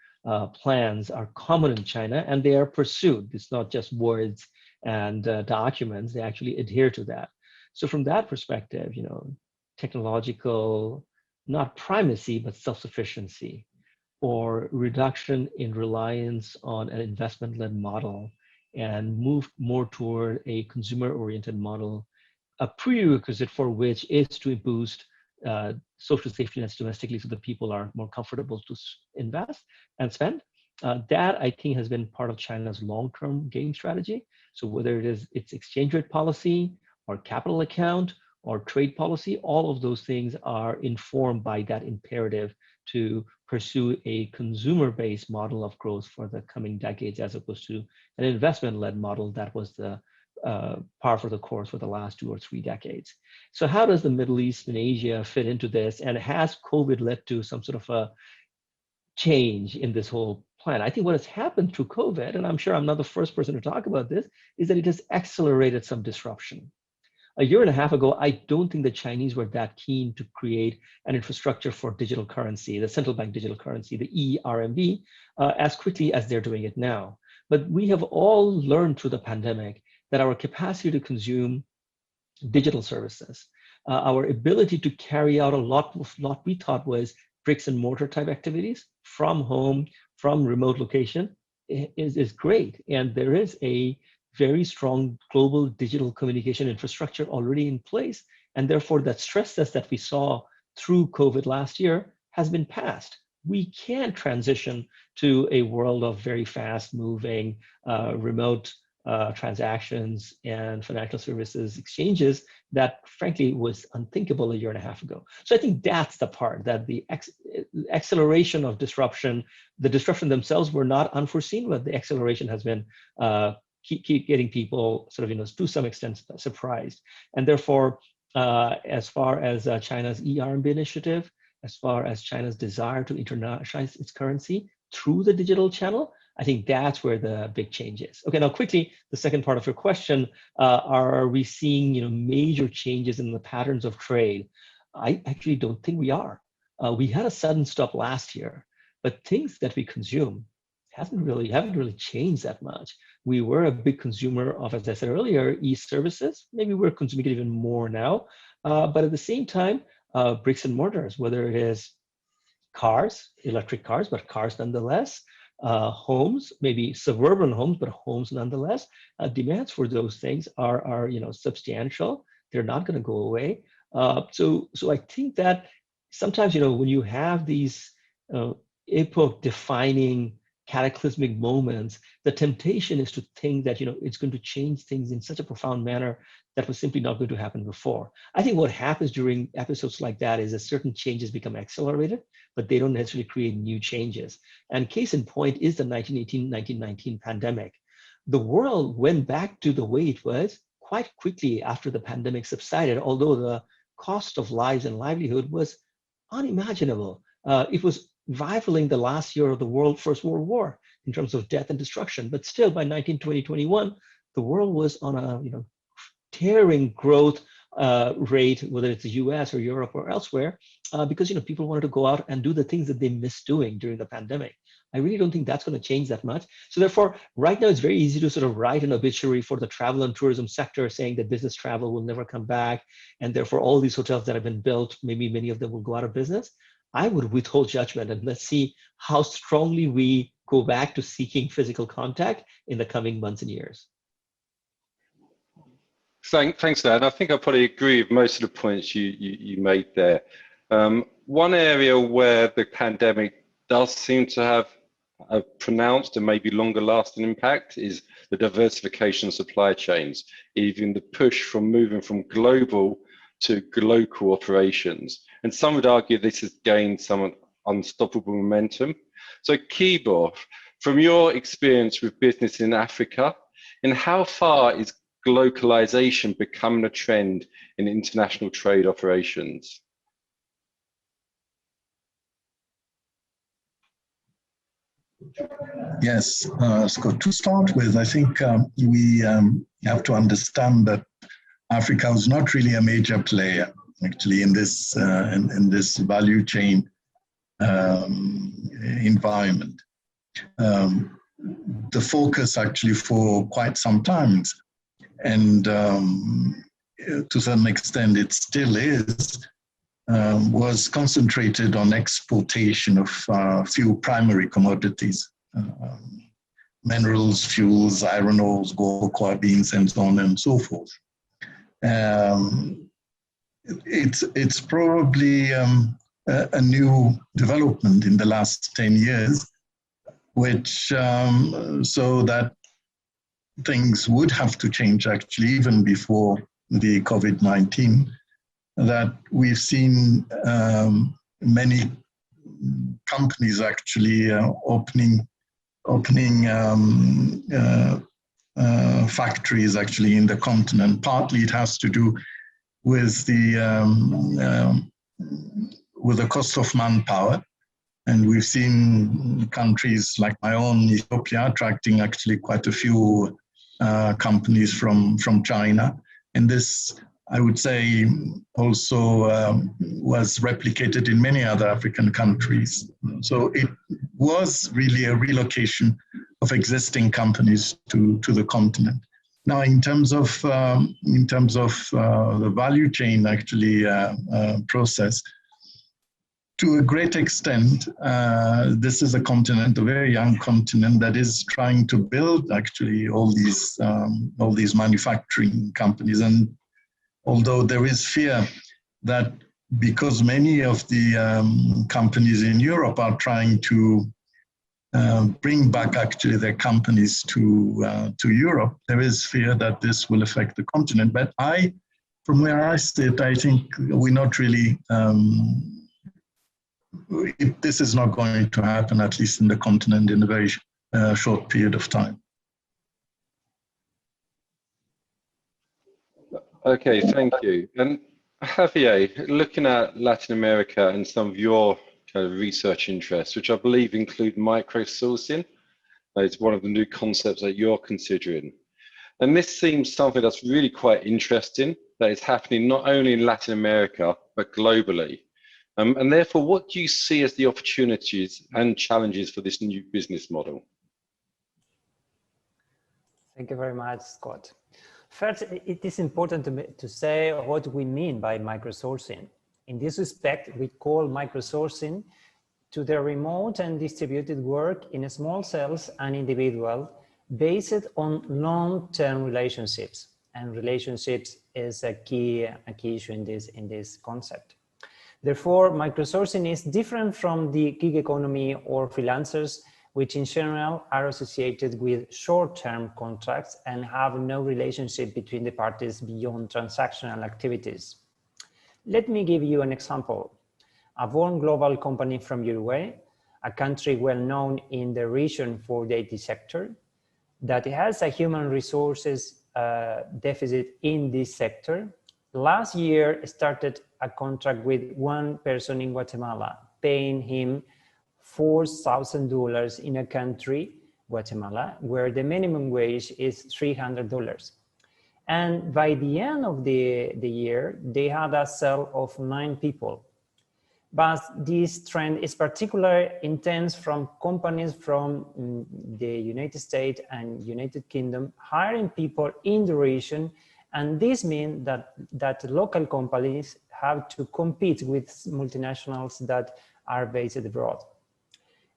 Speaker 4: plans are common in China, and they are pursued. It's not just words and documents, they actually adhere to that. So from that perspective, technological, not primacy, but self-sufficiency, or reduction in reliance on an investment-led model and move more toward a consumer-oriented model, a prerequisite for which is to boost social safety nets domestically so that people are more comfortable to invest and spend. That, I think, has been part of China's long-term game strategy. So whether it is its exchange rate policy or capital account or trade policy, all of those things are informed by that imperative to pursue a consumer-based model of growth for the coming decades, as opposed to an investment-led model that was the par for the course for the last 2 or 3 decades. So how does the Middle East and Asia fit into this? And has COVID led to some sort of a change in this whole plan? I think what has happened through COVID, and I'm sure I'm not the first person to talk about this, is that it has accelerated some disruption. A year and a half ago, I don't think the Chinese were that keen to create an infrastructure for digital currency, the central bank digital currency, the RMB, as quickly as they're doing it now. But we have all learned through the pandemic that our capacity to consume digital services, our ability to carry out a lot of what we thought was bricks and mortar type activities from home, from remote location, is great. And there is a very strong global digital communication infrastructure already in place. And therefore, that stress test that we saw through COVID last year has been passed. We can transition to a world of very fast moving remote transactions and financial services exchanges that frankly was unthinkable a year and a half ago. So I think that's the part, that the acceleration of disruption, the disruption themselves were not unforeseen, but the acceleration has been keep getting people sort of, to some extent surprised. And therefore, as far as China's eRMB initiative, as far as China's desire to internationalize its currency through the digital channel, I think that's where the big change is. Okay, now quickly, the second part of your question, are we seeing major changes in the patterns of trade? I actually don't think we are. We had a sudden stop last year, but things that we consume haven't really changed that much. We were a big consumer of, as I said earlier, e-services. Maybe we're consuming it even more now, but at the same time, bricks and mortars, whether it is cars, electric cars, but cars nonetheless, homes, maybe suburban homes, but homes nonetheless. Demands for those things are substantial. They're not going to go away. So I think that sometimes when you have these epoch-defining cataclysmic moments, the temptation is to think that it's going to change things in such a profound manner that was simply not going to happen before. I think what happens during episodes like that is that certain changes become accelerated, but they don't necessarily create new changes. And case in point is the 1918-1919 pandemic. The world went back to the way it was quite quickly after the pandemic subsided, although the cost of lives and livelihood was unimaginable. It was rivaling the last year of the First World War in terms of death and destruction. But still, by 1920-21, the world was on a tearing growth rate, whether it's the US or Europe or elsewhere, because people wanted to go out and do the things that they missed doing during the pandemic. I really don't think that's going to change that much. So therefore, right now, it's very easy to sort of write an obituary for the travel and tourism sector saying that business travel will never come back. And therefore, all these hotels that have been built, maybe many of them will go out of business. I would withhold judgment, and let's see how strongly we go back to seeking physical contact in the coming months and years.
Speaker 3: Thanks, Dan. I think I probably agree with most of the points you made there. One area where the pandemic does seem to have a pronounced and maybe longer lasting impact is the diversification of supply chains, even the push from moving from global to local operations. And some would argue this has gained some unstoppable momentum. So Kibor, from your experience with business in Africa, and how far is globalization becoming a trend in international trade operations?
Speaker 5: Yes, Scott, to start with, I think we have to understand that Africa was not really a major player actually in this value chain environment. The focus actually for quite some time, and to some extent it still is, was concentrated on exportation of few primary commodities, minerals, fuels, iron ores, gold, cocoa beans, and so on and so forth. It's probably a new development in the last 10 years, which so that things would have to change actually even before the COVID-19, that we've seen many companies actually opening factories actually in the continent. Partly it has to do with the cost of manpower, and we've seen countries like my own Ethiopia attracting actually quite a few companies from China, and this, I would say, also was replicated in many other African countries. So it was really a relocation of existing companies to the continent. Now, in terms of the value chain actually process, to a great extent, this is a continent, a very young continent, that is trying to build actually all these manufacturing companies. And although there is fear that because many of the companies in Europe are trying to bring back actually their companies to Europe, there is fear that this will affect the continent. But from where I sit, I think we're not really, this is not going to happen, at least in the continent, in a very short period of time.
Speaker 3: Okay, thank you. And Javier, looking at Latin America and some of your kind of research interests, which I believe include microsourcing, it's one of the new concepts that you're considering. And this seems something that's really quite interesting, that is happening not only in Latin America, but globally. And therefore, what do you see as the opportunities and challenges for this new business model?
Speaker 6: Thank you very much, Scott. First, it is important to say what we mean by microsourcing. In this respect, we call microsourcing to the remote and distributed work in small cells and individual based on long-term relationships. And relationships is a key issue in this concept. Therefore, microsourcing is different from the gig economy or freelancers, which in general are associated with short-term contracts and have no relationship between the parties beyond transactional activities. Let me give you an example. A born global company from Uruguay, a country well known in the region for the IT sector, that has a human resources deficit in this sector, last year started a contract with one person in Guatemala, paying him $4,000 in a country, Guatemala, where the minimum wage is $300. And by the end of the year, they had a cell of 9 people. But this trend is particularly intense from companies from the United States and United Kingdom hiring people in the region. And this means that local companies have to compete with multinationals that are based abroad.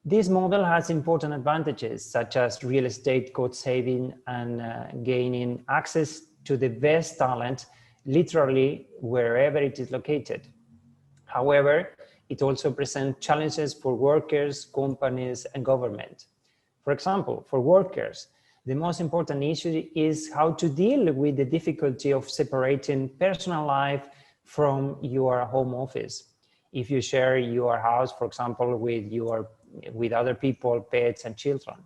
Speaker 6: This model has important advantages, such as real estate cost saving and gaining access to the best talent, literally wherever it is located. However, it also presents challenges for workers, companies, and government. For example, for workers, the most important issue is how to deal with the difficulty of separating personal life from your home office. If you share your house, for example, with other people, pets, and children.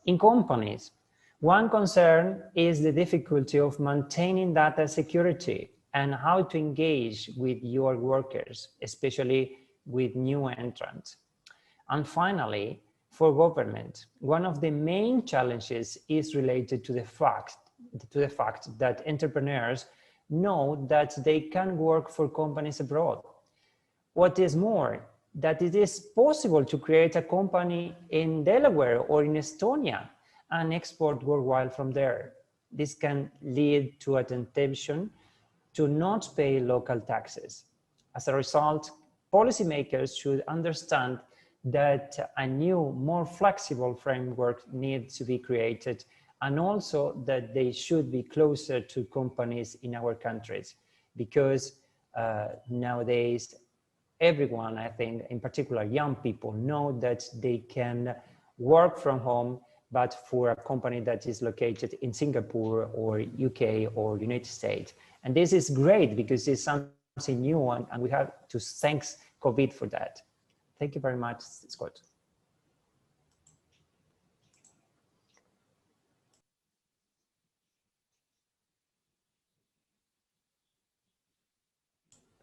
Speaker 6: In companies, one concern is the difficulty of maintaining data security and how to engage with your workers, especially with new entrants. And finally, for government, one of the main challenges is related to the fact that entrepreneurs know that they can work for companies abroad. What is more, that it is possible to create a company in Delaware or in Estonia and export worldwide from there. This can lead to a temptation to not pay local taxes. As a result, policymakers should understand that a new, more flexible framework needs to be created, and also that they should be closer to companies in our countries, because nowadays, everyone, I think, in particular young people, know that they can work from home, but for a company that is located in Singapore or UK or United States. And this is great because it's something new, and we have to thank COVID for that. Thank you very much, Scott.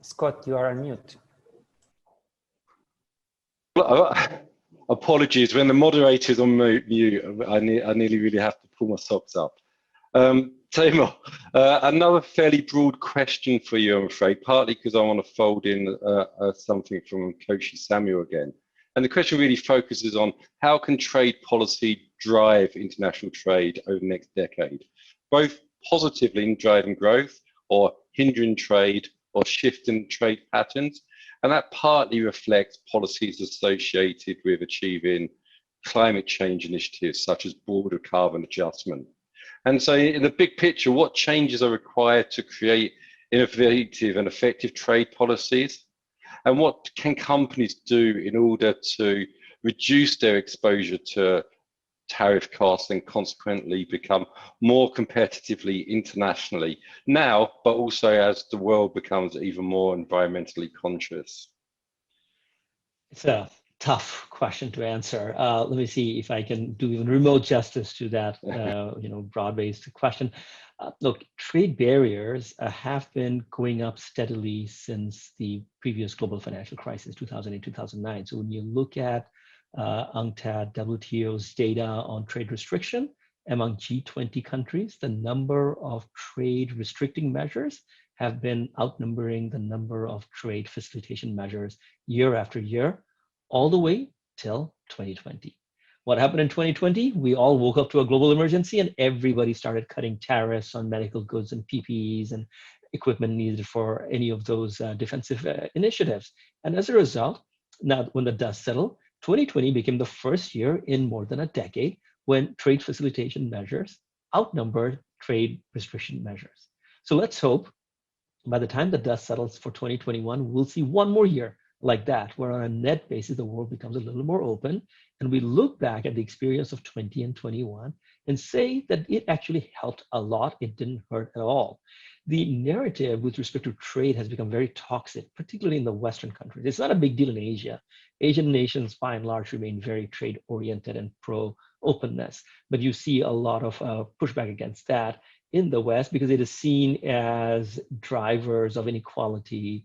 Speaker 6: Scott, you are on mute.
Speaker 3: Apologies, when the moderator's on mute, I nearly really have to pull my socks up. Tamer, another fairly broad question for you, I'm afraid, partly because I want to fold in something from Koshi Samuel again. And the question really focuses on how can trade policy drive international trade over the next decade, both positively in driving growth or hindering trade or shifting trade patterns. And that partly reflects policies associated with achieving climate change initiatives such as border carbon adjustment. And so in the big picture, what changes are required to create innovative and effective trade policies? And what can companies do in order to reduce their exposure to tariff costs and consequently become more competitively internationally now, but also as the world becomes even more environmentally conscious?
Speaker 4: It's a tough question to answer. Let me see if I can do even remote justice to that broad-based question. Look, trade barriers have been going up steadily since the previous global financial crisis, 2008, 2009. So when you look at UNCTAD, WTO's data on trade restriction among G20 countries, the number of trade restricting measures have been outnumbering the number of trade facilitation measures year after year, all the way till 2020. What happened in 2020? We all woke up to a global emergency and everybody started cutting tariffs on medical goods and PPEs and equipment needed for any of those defensive initiatives. And as a result, now when the dust settled, 2020 became the first year in more than a decade when trade facilitation measures outnumbered trade restriction measures. So let's hope by the time the dust settles for 2021, we'll see one more year like that, where on a net basis, the world becomes a little more open. And we look back at the experience of 20 and 21 and say that it actually helped a lot. It didn't hurt at all. The narrative with respect to trade has become very toxic, particularly in the Western countries. It's not a big deal in Asia. Asian nations, by and large, remain very trade-oriented and pro-openness. But you see a lot of pushback against that in the West because it is seen as drivers of inequality,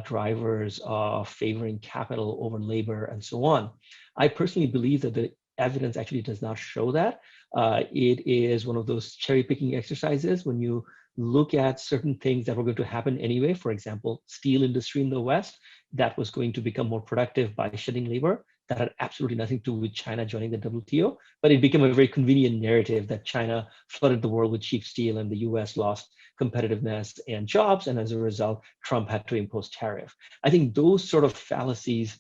Speaker 4: drivers of favoring capital over labor, and so on. I personally believe that the evidence actually does not show that. It is one of those cherry-picking exercises when you look at certain things that were going to happen anyway. For example, steel industry in the West, that was going to become more productive by shedding labor. That had absolutely nothing to do with China joining the WTO, but it became a very convenient narrative that China flooded the world with cheap steel and the US lost competitiveness and jobs, and as a result, Trump had to impose tariff. I think those sort of fallacies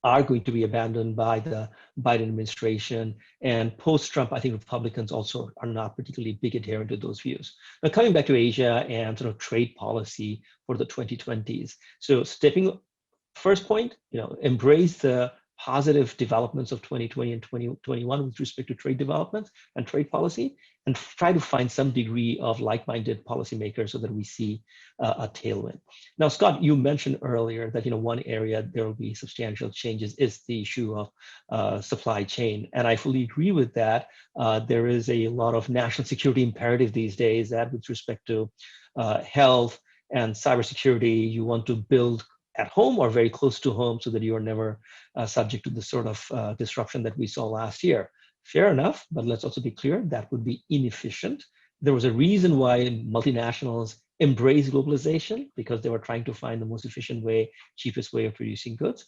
Speaker 4: are going to be abandoned by the Biden administration, and post-Trump, I think Republicans also are not particularly big adherent to those views. Now, coming back to Asia and sort of trade policy for the 2020s. So first point, embrace the positive developments of 2020 and 2021 with respect to trade development and trade policy, and try to find some degree of like-minded policymakers so that we see a tailwind. Now, Scott, you mentioned earlier that one area there will be substantial changes is the issue of supply chain, and I fully agree with that. There is a lot of national security imperative these days that with respect to health and cybersecurity, you want to build at home or very close to home so that you are never subject to the sort of disruption that we saw last year. Fair enough, but let's also be clear, that would be inefficient. There was a reason why multinationals embrace globalization because they were trying to find the most efficient way, cheapest way of producing goods.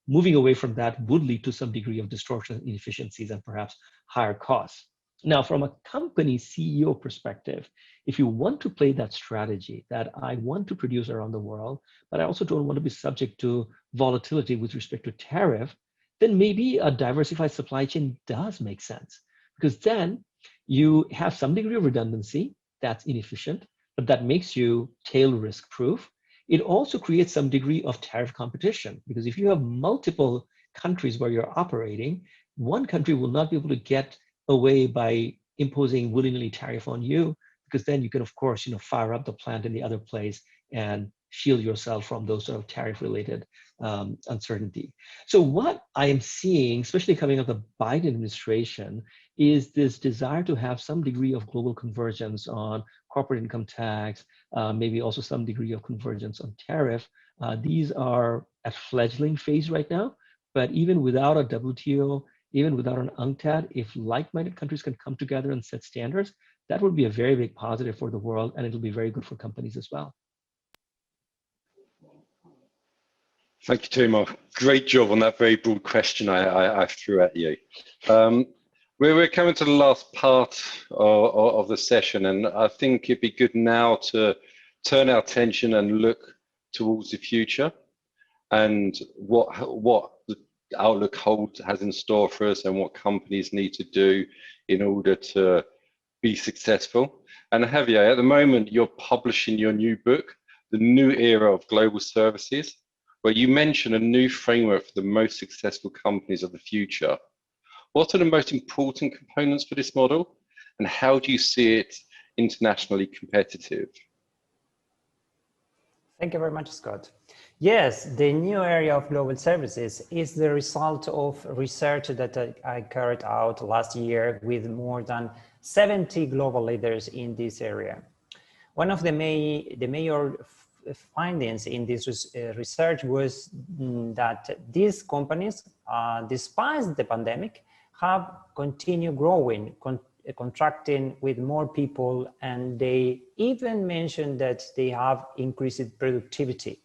Speaker 4: Moving away from that would lead to some degree of distortion, inefficiencies, and perhaps higher costs. Now, from a company CEO perspective, if you want to play that strategy that I want to produce around the world, but I also don't want to be subject to volatility with respect to tariff, then maybe a diversified supply chain does make sense, because then you have some degree of redundancy that's inefficient, but that makes you tail risk proof. It also creates some degree of tariff competition, because if you have multiple countries where you're operating, one country will not be able to get away by imposing willy-nilly tariff on you, because then you can, of course, fire up the plant in the other place and shield yourself from those sort of tariff-related uncertainty. So what I am seeing, especially coming out of the Biden administration, is this desire to have some degree of global convergence on corporate income tax, maybe also some degree of convergence on tariff. These are at fledgling phase right now, but even without a WTO, even without an UNCTAD, if like-minded countries can come together and set standards, that would be a very big positive for the world, and it'll be very good for companies as well.
Speaker 3: Thank you, Timur. Great job on that very broad question I threw at you. We're coming to the last part of the session, and I think it'd be good now to turn our attention and look towards the future and what the outlook has in store for us and what companies need to do in order to be successful. And Javier, at the moment, you're publishing your new book, The New Era of Global Services, where you mention a new framework for the most successful companies of the future. What are the most important components for this model, and how do you see it internationally competitive?
Speaker 6: Thank you very much, Scott. Yes, the new area of global services is the result of research that I carried out last year with more than 70 global leaders in this area. One of the major findings in this research was that these companies, despite the pandemic, have continued growing, contracting with more people, and they even mentioned that they have increased productivity.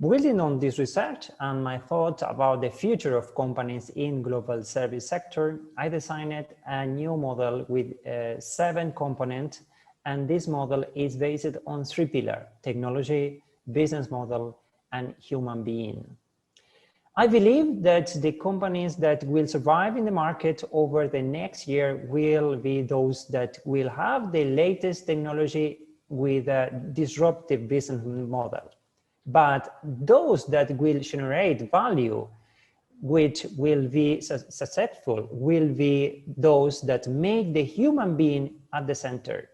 Speaker 6: Building on this research and my thought about the future of companies in global service sector, I designed a new model with 7 components, and this model is based on 3 pillars: technology, business model, and human being. I believe that the companies that will survive in the market over the next year will be those that will have the latest technology with a disruptive business model. But those that will generate value, which will be successful, will be those that make the human being at the center.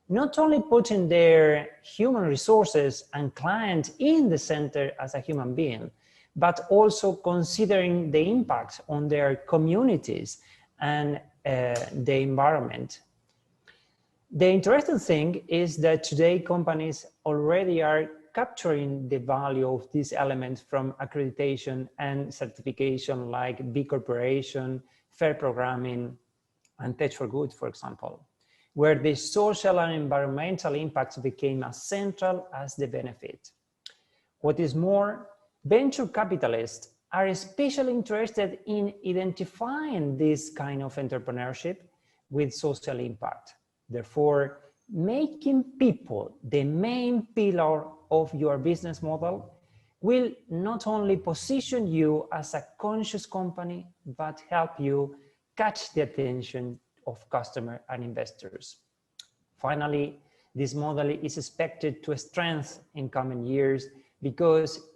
Speaker 6: Not only putting their human resources and clients in the center as a human being, but also considering the impact on their communities and the environment. The interesting thing is that today companies already are capturing the value of these elements from accreditation and certification like B Corporation, Fair Programming, and Tech for Good, for example, where the social and environmental impacts became as central as the benefit. What is more, venture capitalists are especially interested in identifying this kind of entrepreneurship with social impact. Therefore, making people the main pillar of your business model will not only position you as a conscious company, but help you catch the attention of customers and investors. Finally, this model is expected to strengthen in coming years because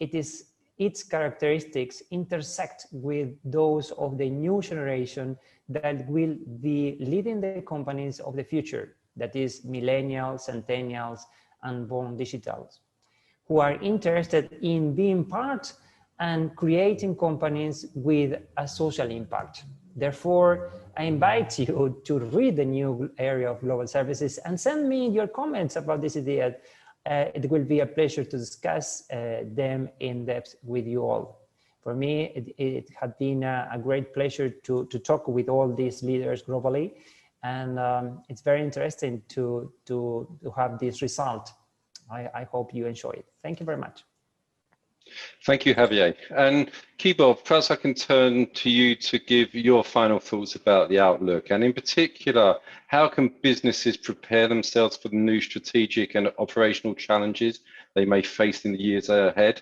Speaker 6: its characteristics intersect with those of the new generation that will be leading the companies of the future, that is millennials, centennials, and born digitals, who are interested in being part and creating companies with a social impact. Therefore, I invite you to read the new area of global services and send me your comments about this idea. It will be a pleasure to discuss them in depth with you all. For me, it had been a great pleasure to talk with all these leaders globally And it's very interesting to have this result. I hope you enjoy it. Thank you very much.
Speaker 3: Thank you, Javier. And Kibo, perhaps I can turn to you to give your final thoughts about the outlook, and in particular, how can businesses prepare themselves for the new strategic and operational challenges they may face in the years ahead?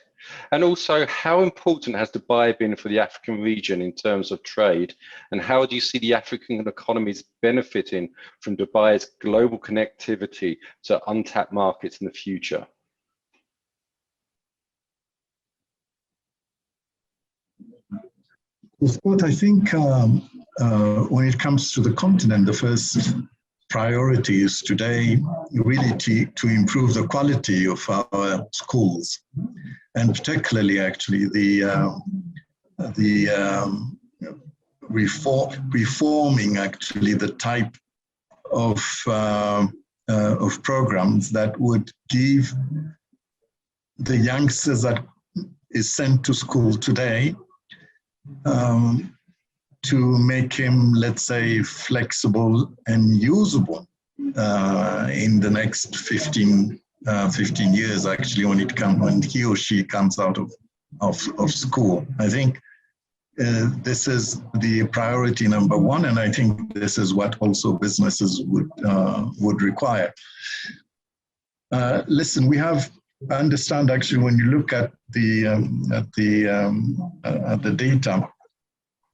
Speaker 3: And also, how important has Dubai been for the African region in terms of trade? And how do you see the African economies benefiting from Dubai's global connectivity to untapped markets in the future?
Speaker 5: Scott, I think when it comes to the continent, the first priority is today really to improve the quality of our schools, and particularly actually the reforming actually the type of programs that would give the youngsters that is sent to school today to make him, let's say, flexible and usable in the next 15 years, actually, when he or she comes out of school. I think this is the priority number one, and I think this is what also businesses would require. Listen, I understand actually when you look at the data,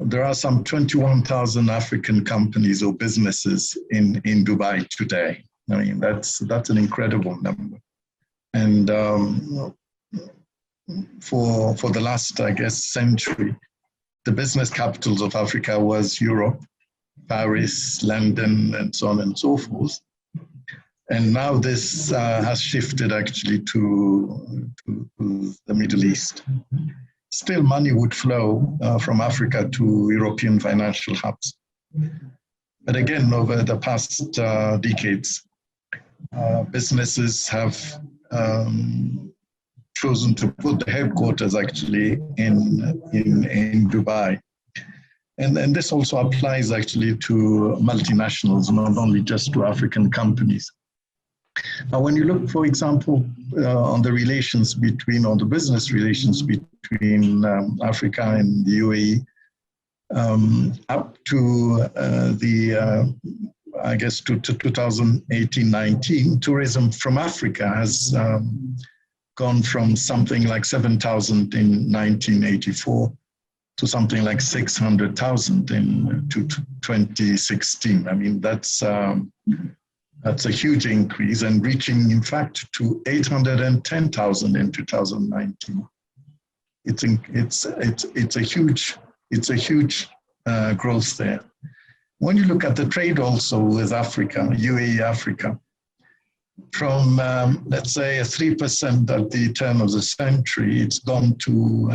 Speaker 5: there are some 21,000 African companies or businesses in Dubai today. I mean, that's an incredible number. And for the last, I guess, century, the business capitals of Africa was Europe, Paris, London, and so on and so forth. And now this has shifted actually to the Middle East. Still, money would flow from Africa to European financial hubs. But again, over the past decades, businesses have chosen to put the headquarters actually in Dubai. And this also applies actually to multinationals, not only just to African companies. Now, when you look, for example, on the relations between, or the business relations between Africa and the UAE, up to I guess to 2018-19, tourism from Africa has gone from something like 7,000 in 1984 to something like 600,000 in 2016. I mean, that's a huge increase, and reaching, in fact, to 810,000 in 2019. It's a huge growth there. When you look at the trade also with Africa, UAE Africa, from let's say a 3% at the turn of the century, it's gone to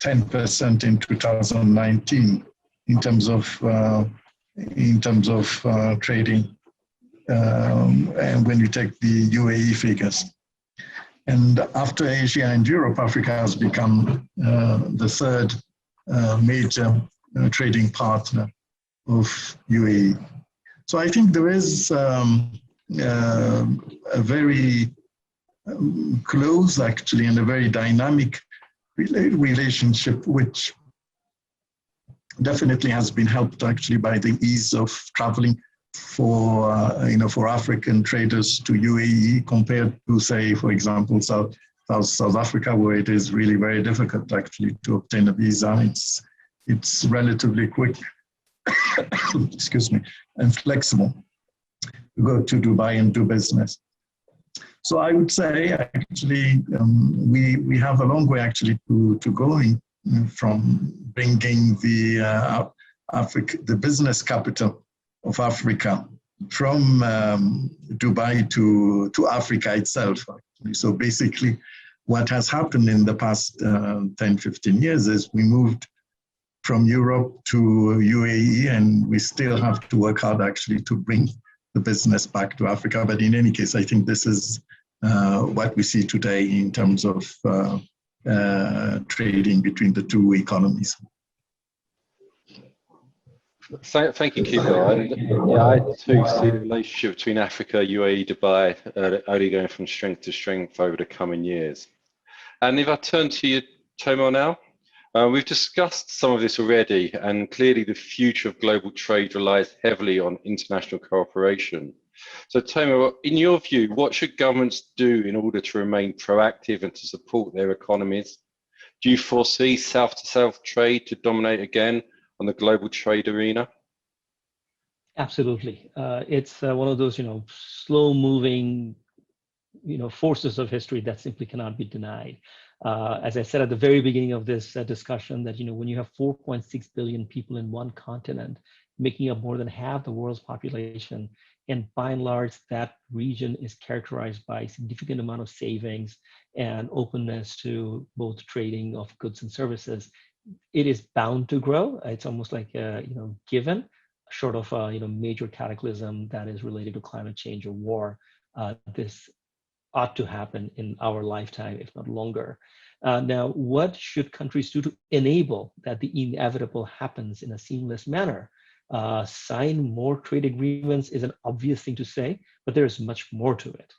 Speaker 5: 10% in 2019 in terms of trading. And when you take the UAE figures. And after Asia and Europe, Africa has become the third major trading partner of UAE. So I think there is a very close, actually, and a very dynamic relationship, which definitely has been helped actually by the ease of traveling for African traders to UAE compared to, say, for example, South Africa, where it is really very difficult actually to obtain a visa. It's relatively quick, excuse me, and flexible to go to Dubai and do business. So I would say actually we have a long way actually to going from bringing the business capital of Africa from Dubai to Africa itself. Actually. So basically what has happened in the past 10, 15 years is we moved from Europe to UAE, and we still have to work hard actually to bring the business back to Africa. But in any case, I think this is what we see today in terms of trading between the two economies.
Speaker 3: Thank you, Kiba. And yeah, I too see the relationship between Africa, UAE, Dubai only going from strength to strength over the coming years. And if I turn to you, Tomo, now, we've discussed some of this already, and clearly the future of global trade relies heavily on international cooperation. So, Tomo, in your view, what should governments do in order to remain proactive and to support their economies? Do you foresee south-to-south trade to dominate again on the global trade arena?
Speaker 4: Absolutely. It's one of those, slow-moving, forces of history that simply cannot be denied. As I said at the very beginning of this discussion, that when you have 4.6 billion people in one continent, making up more than half the world's population, and by and large, that region is characterized by a significant amount of savings and openness to both trading of goods and services, it is bound to grow. It's almost like given, short of major cataclysm that is related to climate change or war. This ought to happen in our lifetime, if not longer. Now, what should countries do to enable that the inevitable happens in a seamless manner? Sign more trade agreements is an obvious thing to say, but there's much more to it.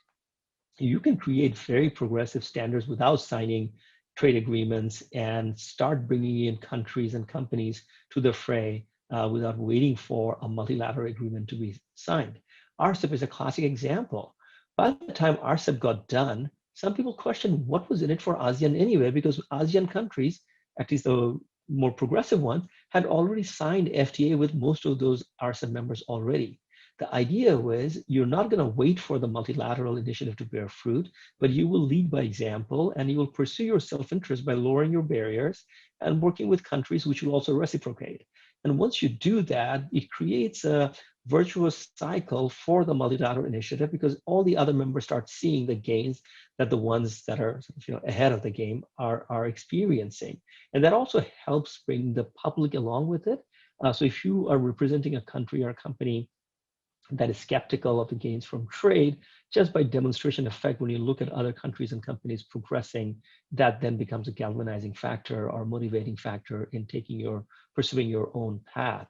Speaker 4: You can create very progressive standards without signing trade agreements and start bringing in countries and companies to the fray without waiting for a multilateral agreement to be signed. RCEP is a classic example. By the time RCEP got done, some people questioned what was in it for ASEAN anyway, because ASEAN countries, at least the more progressive ones, had already signed FTA with most of those RCEP members already. The idea was you're not going to wait for the multilateral initiative to bear fruit, but you will lead by example, and you will pursue your self-interest by lowering your barriers and working with countries which will also reciprocate. And once you do that, it creates a virtuous cycle for the multilateral initiative, because all the other members start seeing the gains that the ones that are ahead of the game are experiencing. And that also helps bring the public along with it. So if you are representing a country or a company that is skeptical of the gains from trade, just by demonstration effect, when you look at other countries and companies progressing, that then becomes a galvanizing factor or motivating factor in pursuing your own path.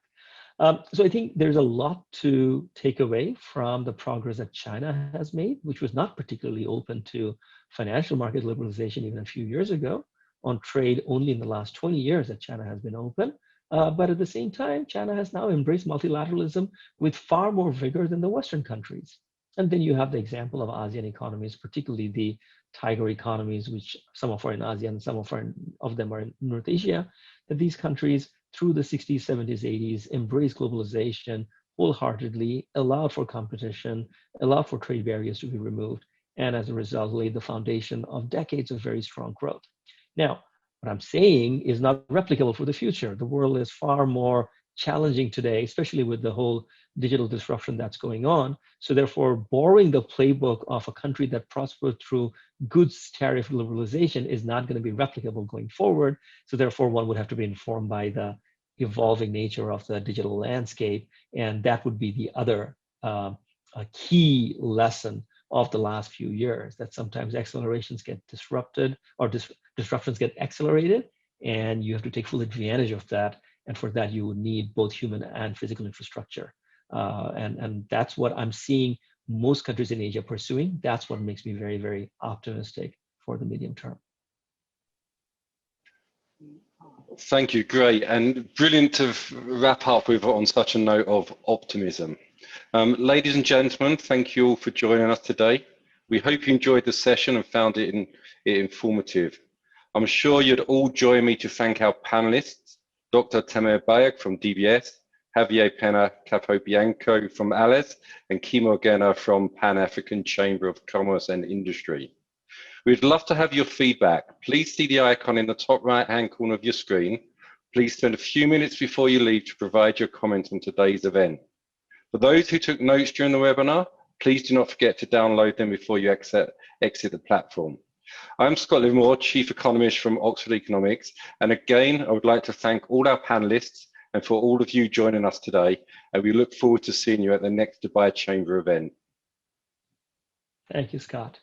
Speaker 4: So I think there's a lot to take away from the progress that China has made, which was not particularly open to financial market liberalization even a few years ago. On trade, only in the last 20 years that China has been open. But at the same time, China has now embraced multilateralism with far more vigor than the Western countries. And then you have the example of ASEAN economies, particularly the tiger economies, which some of are in ASEAN, some of them are in North Asia, that these countries through the 60s, 70s, 80s embraced globalization wholeheartedly, allowed for competition, allowed for trade barriers to be removed, and as a result laid the foundation of decades of very strong growth. Now, what I'm saying is not replicable for the future. The world is far more challenging today, especially with the whole digital disruption that's going on. So therefore, borrowing the playbook of a country that prospered through goods tariff liberalization is not going to be replicable going forward. So therefore, one would have to be informed by the evolving nature of the digital landscape. And that would be the other a key lesson of the last few years, that sometimes accelerations get disrupted or disruptions get accelerated, and you have to take full advantage of that. And for that, you would need both human and physical infrastructure. And that's what I'm seeing most countries in Asia pursuing. That's what makes me very, very optimistic for the medium term.
Speaker 3: Thank you, great. And brilliant to wrap up with on such a note of optimism. Ladies and gentlemen, thank you all for joining us today. We hope you enjoyed the session and found it informative. I'm sure you'd all join me to thank our panelists, Dr. Tamer Bayek from DBS, Javier Pena Capobianco from ALES, and Kimo Gena from Pan-African Chamber of Commerce and Industry. We'd love to have your feedback. Please see the icon in the top right-hand corner of your screen. Please spend a few minutes before you leave to provide your comment on today's event. For those who took notes during the webinar, please do not forget to download them before you exit the platform. I'm Scott Livermore, Chief Economist from Oxford Economics. And again, I would like to thank all our panelists and for all of you joining us today. And we look forward to seeing you at the next Dubai Chamber event.
Speaker 4: Thank you, Scott.